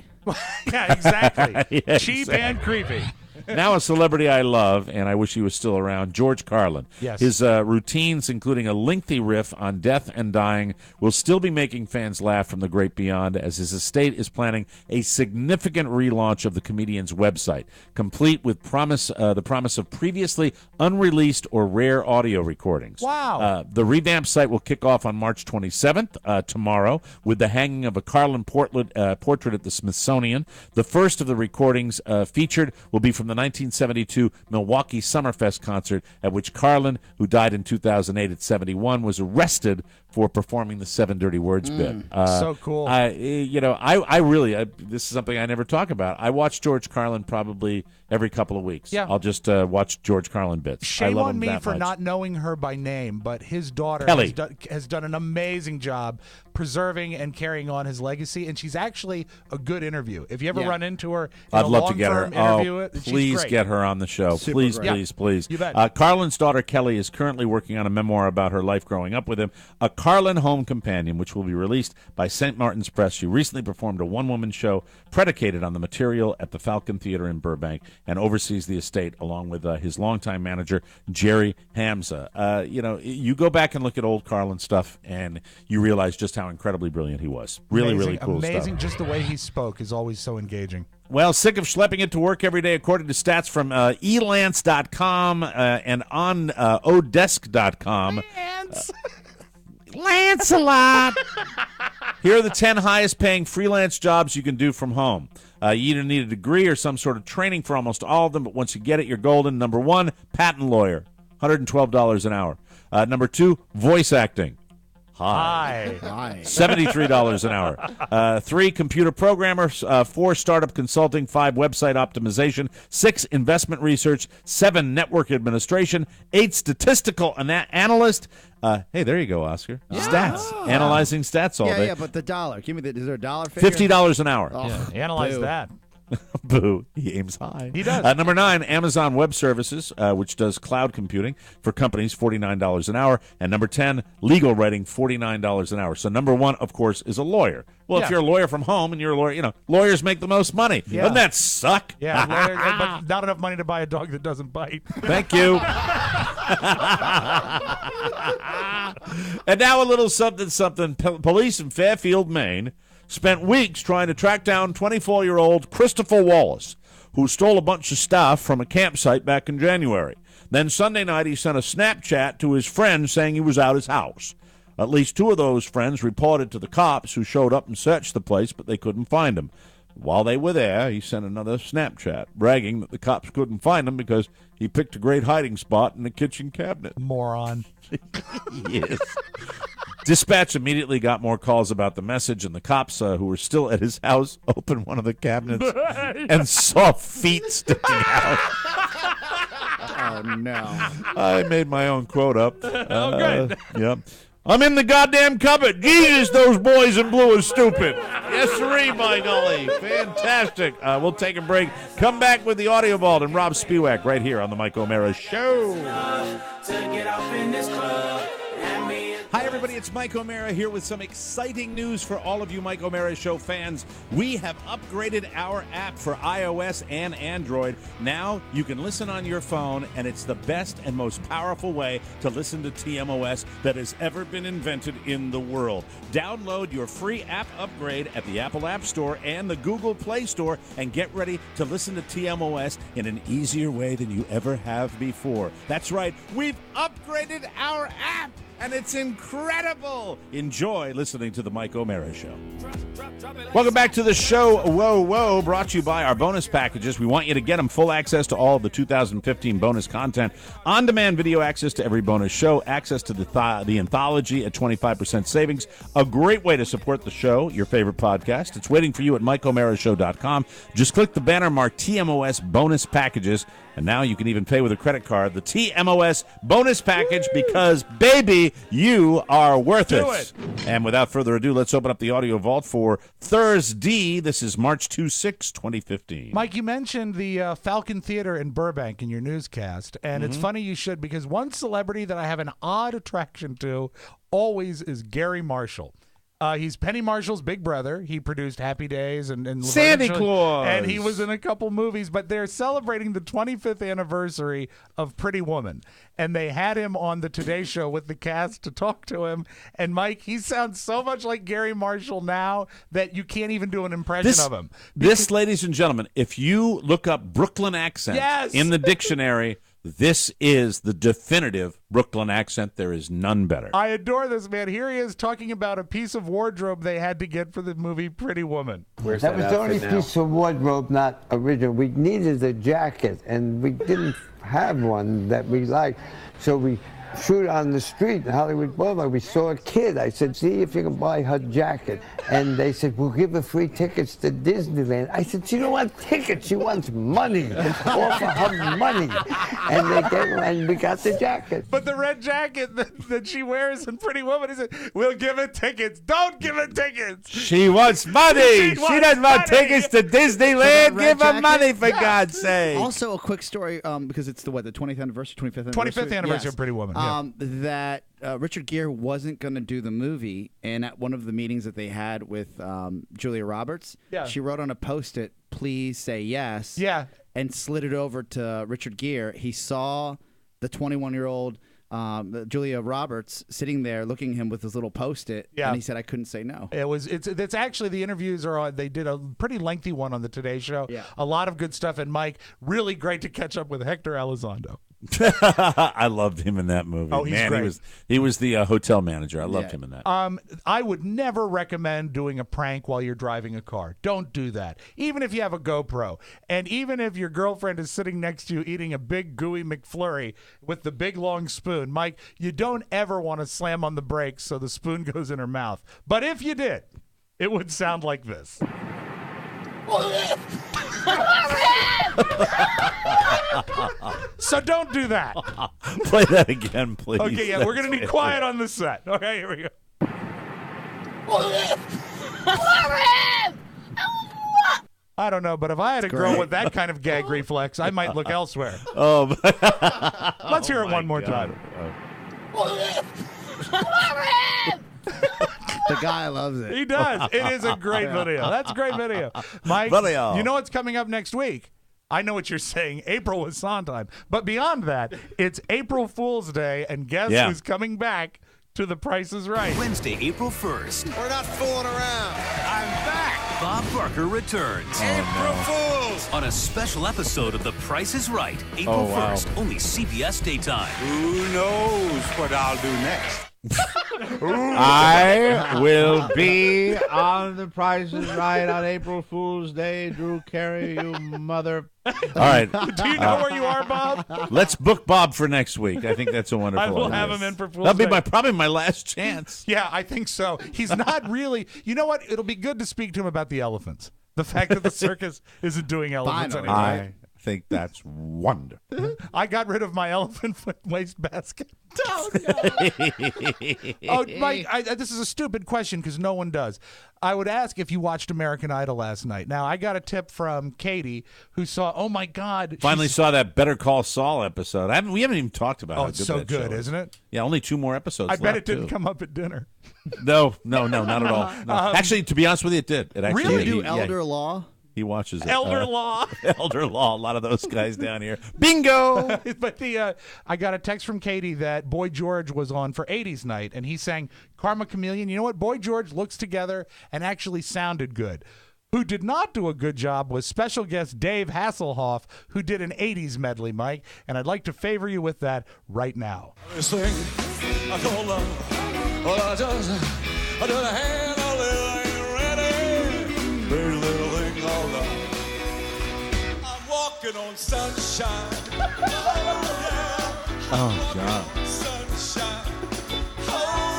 [SPEAKER 4] Yeah, exactly.
[SPEAKER 3] Yeah,
[SPEAKER 4] Cheap
[SPEAKER 3] exactly.
[SPEAKER 4] and creepy.
[SPEAKER 3] Now a celebrity I love, and I wish he was still around, George Carlin.
[SPEAKER 4] Yes.
[SPEAKER 3] His routines, including a lengthy riff on death and dying, will still be making fans laugh from the great beyond, as his estate is planning a significant relaunch of the comedian's website, complete with the promise of previously unreleased or rare audio recordings.
[SPEAKER 4] Wow.
[SPEAKER 3] The revamped site will kick off on March 27th, tomorrow, with the hanging of a Carlin portrait at the Smithsonian. The first of the recordings featured will be from the 1972 Milwaukee Summerfest concert, at which Carlin, who died in 2008 at 71, was arrested for performing the 7 Dirty Words bit.
[SPEAKER 4] So cool.
[SPEAKER 3] I really, this is something I never talk about. I watched George Carlin probably every couple of weeks.
[SPEAKER 4] Yeah.
[SPEAKER 3] I'll just watch George Carlin bits. I
[SPEAKER 4] Shame
[SPEAKER 3] love
[SPEAKER 4] on
[SPEAKER 3] him
[SPEAKER 4] me
[SPEAKER 3] that
[SPEAKER 4] for
[SPEAKER 3] much.
[SPEAKER 4] not knowing her by name, but his daughter
[SPEAKER 3] Kelly.
[SPEAKER 4] has done an amazing job preserving and carrying on his legacy, and she's actually a good interview. If you ever run into her in
[SPEAKER 3] I'd
[SPEAKER 4] a
[SPEAKER 3] love to get her.
[SPEAKER 4] long-form interview, she's
[SPEAKER 3] Please
[SPEAKER 4] great.
[SPEAKER 3] get her on the show.
[SPEAKER 5] Super
[SPEAKER 3] Please,
[SPEAKER 5] great.
[SPEAKER 3] please, please.
[SPEAKER 4] You bet.
[SPEAKER 3] Carlin's daughter, Kelly, is currently working on a memoir about her life growing up with him, A Carlin Home Companion, which will be released by St. Martin's Press. She recently performed a one-woman show predicated on the material at the Falcon Theater in Burbank and oversees the estate along with his longtime manager, Jerry Hamza. You go back and look at old Carlin stuff, and you realize just how incredibly brilliant he was. Really,
[SPEAKER 4] Amazing,
[SPEAKER 3] really cool
[SPEAKER 4] amazing.
[SPEAKER 3] stuff.
[SPEAKER 4] Just the way he spoke is always so engaging.
[SPEAKER 3] Well, sick of schlepping it to work every day, according to stats from elance.com and on odesk.com. Lancelot! Here are the 10 highest-paying freelance jobs you can do from home. You either need a degree or some sort of training for almost all of them, but once you get it, you're golden. Number 1, patent lawyer, $112 an hour. Number 2, voice acting. Hi. $73 an hour. 3, computer programmer. 4, startup consulting. 5, website optimization. 6, investment research. 7, network administration. 8, statistical analyst. Hey, there you go, Oscar. Stats. Analyzing stats all day.
[SPEAKER 5] Yeah, but the dollar. Give me is there a dollar figure?
[SPEAKER 3] $50 an hour.
[SPEAKER 5] Oh,
[SPEAKER 4] Analyze that.
[SPEAKER 3] Boo. He aims high.
[SPEAKER 4] He does.
[SPEAKER 3] Number 9, Amazon Web Services, which does cloud computing for companies, $49 an hour. And number 10, legal writing, $49 an hour. So number 1, of course, is a lawyer. Well, if you're a lawyer from home and you're a lawyer, lawyers make the most money.
[SPEAKER 4] Yeah.
[SPEAKER 3] Doesn't that suck?
[SPEAKER 4] Yeah, lawyer, but not enough money to buy a dog that doesn't bite.
[SPEAKER 3] Thank you. And now a little something. Police in Fairfield, Maine, spent weeks trying to track down 24-year-old Christopher Wallace, who stole a bunch of stuff from a campsite back in January. Then Sunday night, he sent a Snapchat to his friends saying he was out his house. At least 2 of those friends reported to the cops, who showed up and searched the place, but they couldn't find him. While they were there, he sent another Snapchat, bragging that the cops couldn't find him because he picked a great hiding spot in the kitchen cabinet.
[SPEAKER 4] Moron.
[SPEAKER 3] Yes. Dispatch immediately got more calls about the message, and the cops, who were still at his house, opened one of the cabinets and saw feet sticking out.
[SPEAKER 5] Oh, no.
[SPEAKER 3] I made my own quote up.
[SPEAKER 4] Good.
[SPEAKER 3] Yep. I'm in the goddamn cupboard. Jesus, those boys in blue are stupid. Yes, sirree, by golly. Fantastic. We'll take a break. Come back with the Audio Vault and Rob Spiewak right here on the Mike O'Mara Show. Hi, everybody. It's Mike O'Mara here with some exciting news for all of you Mike O'Mara Show fans. We have upgraded our app for iOS and Android. Now you can listen on your phone, and it's the best and most powerful way to listen to TMOS that has ever been invented in the world. Download your free app upgrade at the Apple App Store and the Google Play Store and get ready to listen to TMOS in an easier way than you ever have before. That's right. We've upgraded our app, and it's incredible. Enjoy listening to the Mike O'Mara Show. Welcome back to the show. Whoa, whoa, brought to you by our bonus packages. We want you to get them. Full access to all of the 2015 bonus content, on-demand video access to every bonus show, access to the anthology at 25% savings. A great way to support the show, your favorite podcast. It's waiting for you at MikeO'MaraShow.com. Just click the banner marked TMOS bonus packages, and now you can even pay with a credit card. The TMOS bonus package, because, baby, you are worth it.
[SPEAKER 4] Do it.
[SPEAKER 3] And without further ado, let's open up the Audio Vault for Thursday. This is March 26, 2015.
[SPEAKER 4] Mike, you mentioned the Falcon Theater in Burbank in your newscast, and it's funny you should, because one celebrity that I have an odd attraction to always is Gary Marshall. He's Penny Marshall's big brother. He produced Happy Days and
[SPEAKER 3] Santa Claus.
[SPEAKER 4] And he was in a couple movies, but they're celebrating the 25th anniversary of Pretty Woman. And they had him on the Today Show with the cast to talk to him. And Mike, he sounds so much like Gary Marshall now that you can't even do an impression of him.
[SPEAKER 3] This, ladies and gentlemen, if you look up Brooklyn accent in the dictionary, this is the definitive Brooklyn accent. There is none better.
[SPEAKER 4] I adore this man. Here he is talking about a piece of wardrobe they had to get for the movie Pretty Woman.
[SPEAKER 16] That was the only piece of wardrobe not original. We needed a jacket, and we didn't have one that we liked. So we shoot on the street in Hollywood Boulevard. We saw a kid. I said, see if you can buy her jacket. And they said, we'll give her free tickets to Disneyland. I said, she don't want tickets. She wants money. Offer her money. And they gave her, and we got the jacket.
[SPEAKER 4] But the red jacket that she wears in Pretty Woman is, we'll give her tickets. Don't give her tickets.
[SPEAKER 3] She wants money. She doesn't want tickets to Disneyland. Give her money, for God's sake.
[SPEAKER 5] Also, a quick story, because it's the 20th anniversary, 25th anniversary?
[SPEAKER 4] 25th anniversary of Pretty Woman.
[SPEAKER 5] That Richard Gere wasn't going to do the movie, and at one of the meetings that they had with Julia Roberts, she wrote on a Post-it, please say yes, and slid it over to Richard Gere. He saw the 21-year-old Julia Roberts sitting there looking at him with his little Post-it, and he said, I couldn't say no.
[SPEAKER 4] It's actually, the interviews are on, they did a pretty lengthy one on the Today Show. A lot of good stuff. And Mike, really great to catch up with Hector Elizondo.
[SPEAKER 3] I loved him in that movie.
[SPEAKER 4] Oh, he's great.
[SPEAKER 3] He was the hotel manager. I loved him in that.
[SPEAKER 4] I would never recommend doing a prank while you're driving a car. Don't do that. Even if you have a GoPro, and even if your girlfriend is sitting next to you eating a big gooey McFlurry with the big long spoon, Mike, you don't ever want to slam on the brakes so the spoon goes in her mouth. But if you did, it would sound like this. So don't do that.
[SPEAKER 3] Play that again, please.
[SPEAKER 4] Okay, we're going to need quiet on the set. Okay, here we go. I don't know, but if I had a girl with that kind of gag reflex, I might look elsewhere. Let's hear it one more time.
[SPEAKER 5] The guy loves it.
[SPEAKER 4] He does. It is a great video. That's a great video. Mike, you know what's coming up next week? I know what you're saying. April was Sondheim. But beyond that, it's April Fool's Day, and guess who's coming back to The Price is Right?
[SPEAKER 17] Wednesday, April 1st.
[SPEAKER 18] We're not fooling around. I'm back.
[SPEAKER 17] Bob Barker returns.
[SPEAKER 18] April Fools.
[SPEAKER 17] On a special episode of The Price is Right. April 1st, only CBS Daytime.
[SPEAKER 18] Who knows what I'll do next?
[SPEAKER 19] I will be on The Price is Right on April Fool's Day. Drew Carey, you mother.
[SPEAKER 3] All right.
[SPEAKER 4] Do you know where you are, Bob?
[SPEAKER 3] Let's book Bob for next week. I think that's a wonderful
[SPEAKER 4] I will
[SPEAKER 3] idea.
[SPEAKER 4] have him in for Fool's
[SPEAKER 3] That'll be
[SPEAKER 4] Day.
[SPEAKER 3] probably my last chance.
[SPEAKER 4] Yeah, I think so. He's not really. You know what? It'll be good to speak to him about the elephants. The fact that the circus isn't doing elephants anymore.
[SPEAKER 3] I think that's wonderful.
[SPEAKER 4] I got rid of my elephant waste basket.
[SPEAKER 10] Oh, no.
[SPEAKER 4] Mike, this is a stupid question because no one does. I would ask if you watched American Idol last night. Now, I got a tip from Katie who saw, oh, my God.
[SPEAKER 3] Finally saw that Better Call Saul episode. We haven't even talked about how
[SPEAKER 4] it's
[SPEAKER 3] good
[SPEAKER 4] so
[SPEAKER 3] that
[SPEAKER 4] good,
[SPEAKER 3] show is.
[SPEAKER 4] isn't it?
[SPEAKER 3] Yeah, only 2 more episodes
[SPEAKER 4] I bet
[SPEAKER 3] left,
[SPEAKER 4] it didn't
[SPEAKER 3] too.
[SPEAKER 4] come up at dinner.
[SPEAKER 3] No, not at all. No. Actually, to be honest with you, it did. It actually
[SPEAKER 5] Really?
[SPEAKER 3] did.
[SPEAKER 5] Do Elder Law?
[SPEAKER 3] He watches it.
[SPEAKER 4] Elder Law.
[SPEAKER 3] Elder Law. A lot of those guys down here. Bingo!
[SPEAKER 4] But I got a text from Katie that Boy George was on for 80s night, and he sang Karma Chameleon. You know what? Boy George looks together and actually sounded good. Who did not do a good job was special guest Dave Hasselhoff, who did an 80s medley, Mike, and I'd like to favor you with that right now.
[SPEAKER 10] I call love. Well, I do the hand a little ain't ready. Pretty little thing called love. I'm walking on sunshine.
[SPEAKER 3] Oh, God.
[SPEAKER 10] Sunshine. Oh,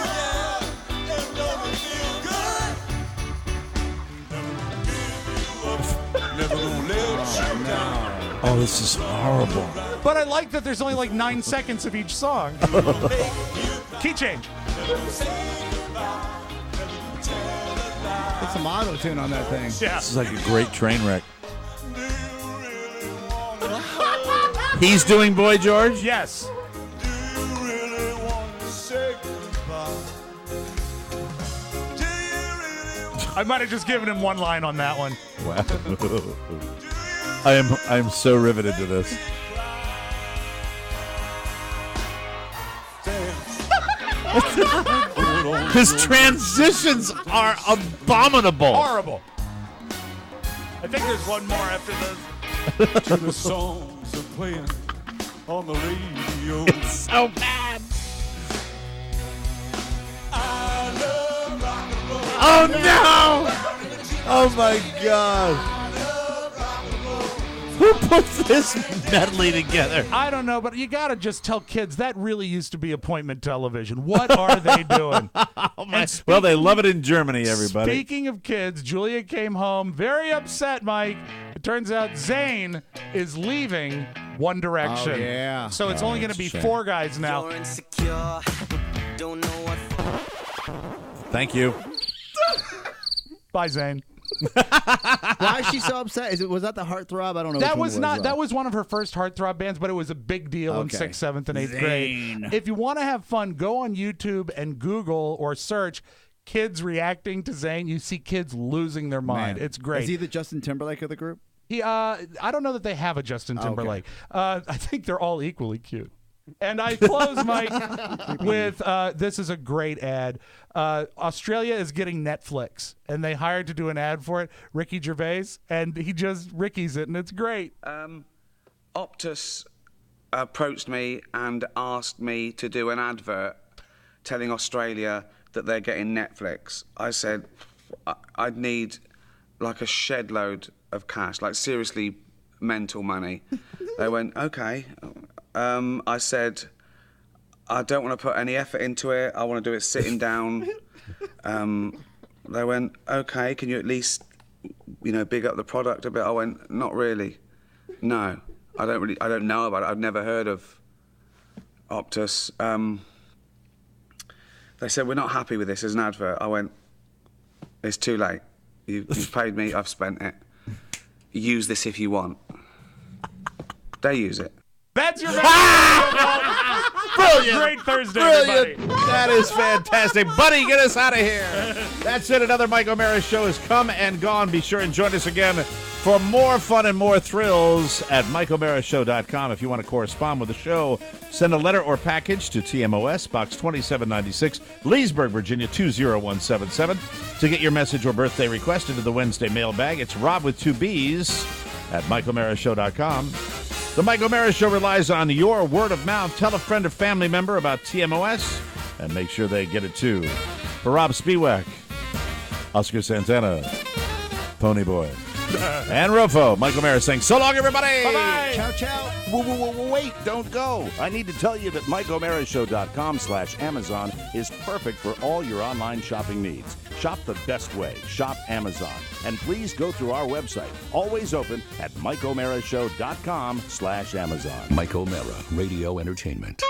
[SPEAKER 10] yeah. And don't it feel good? Never gonna let you down.
[SPEAKER 3] Oh, this is horrible.
[SPEAKER 4] But I like that there's only like 9 seconds of each song. Key change.
[SPEAKER 5] Put some auto-tune on that thing.
[SPEAKER 4] Yeah.
[SPEAKER 3] This is like a great train wreck. He's doing Boy George?
[SPEAKER 4] Yes. I might have just given him one line on that one.
[SPEAKER 3] Wow. I am so riveted to this. His transitions are abominable.
[SPEAKER 4] Horrible. I think there's one more after this.
[SPEAKER 10] To the songs are playing on the radio.
[SPEAKER 3] It's so bad.
[SPEAKER 10] I love rock and roll.
[SPEAKER 3] Oh, no. Oh, my God. Who puts this medley together?
[SPEAKER 4] I don't know, but you got to just tell kids that really used to be appointment television. What are they doing?
[SPEAKER 3] Well, they love it in Germany, everybody.
[SPEAKER 4] Speaking of kids, Julia came home very upset, Mike. It turns out Zayn is leaving One Direction.
[SPEAKER 5] Oh, yeah.
[SPEAKER 4] So it's only going to be 4 guys now.
[SPEAKER 3] Thank you.
[SPEAKER 4] Bye, Zayn.
[SPEAKER 5] Why is she so upset? Was that the Heartthrob? I don't know.
[SPEAKER 4] That
[SPEAKER 5] which
[SPEAKER 4] was
[SPEAKER 5] one
[SPEAKER 4] not.
[SPEAKER 5] it
[SPEAKER 4] That was one of her first Heartthrob bands, but it was a big deal in 6th, 7th, and 8th grade. If you want to have fun, go on YouTube and Google or search kids reacting to Zayn. You see kids losing their mind.
[SPEAKER 5] Man.
[SPEAKER 4] It's great.
[SPEAKER 5] Is he the Justin Timberlake of the group?
[SPEAKER 4] I don't know that they have a Justin Timberlake. I think they're all equally cute. And I close, Mike, with this is a great ad. Australia is getting Netflix, and they hired to do an ad for it, Ricky Gervais, and he just Ricky's it, and it's great.
[SPEAKER 20] Optus approached me and asked me to do an advert telling Australia that they're getting Netflix. I said I'd need like a shed load of cash, like seriously mental money. They went, okay. I said, I don't want to put any effort into it. I want to do it sitting down. They went, okay, can you at least, big up the product a bit? I went, not really. No, I don't know about it. I've never heard of Optus. They said, we're not happy with this as an advert. I went, it's too late. You've paid me, I've spent it. Use this if you want. They use it.
[SPEAKER 4] That's your
[SPEAKER 3] Brilliant.
[SPEAKER 4] Great Thursday,
[SPEAKER 3] Brilliant.
[SPEAKER 4] everybody.
[SPEAKER 3] That is fantastic. Buddy, get us out of here. That's it. Another Mike O'Mara show has come and gone. Be sure and join us again for more fun and more thrills at MikeO'MaraShow.com. If you want to correspond with the show, send a letter or package to TMOS, Box 2796, Leesburg, Virginia, 20177. To get your message or birthday request into the Wednesday mailbag, it's Rob with 2 B's at MikeO'MaraShow.com. The Mike O'Mara Show relies on your word of mouth. Tell a friend or family member about TMOS and make sure they get it too. For Rob Spiewak, Oscar Santana, Pony Boy, and Rofo, Mike O'Mara saying so long, everybody.
[SPEAKER 4] Bye-bye.
[SPEAKER 5] Ciao, ciao.
[SPEAKER 3] Wait, don't go. I need to tell you that MikeO'MaraShow.com/Amazon is perfect for all your online shopping needs. Shop the best way. Shop Amazon. And please go through our website. Always open at MikeO'MaraShow.com/Amazon.
[SPEAKER 1] Mike O'Mara, Radio Entertainment.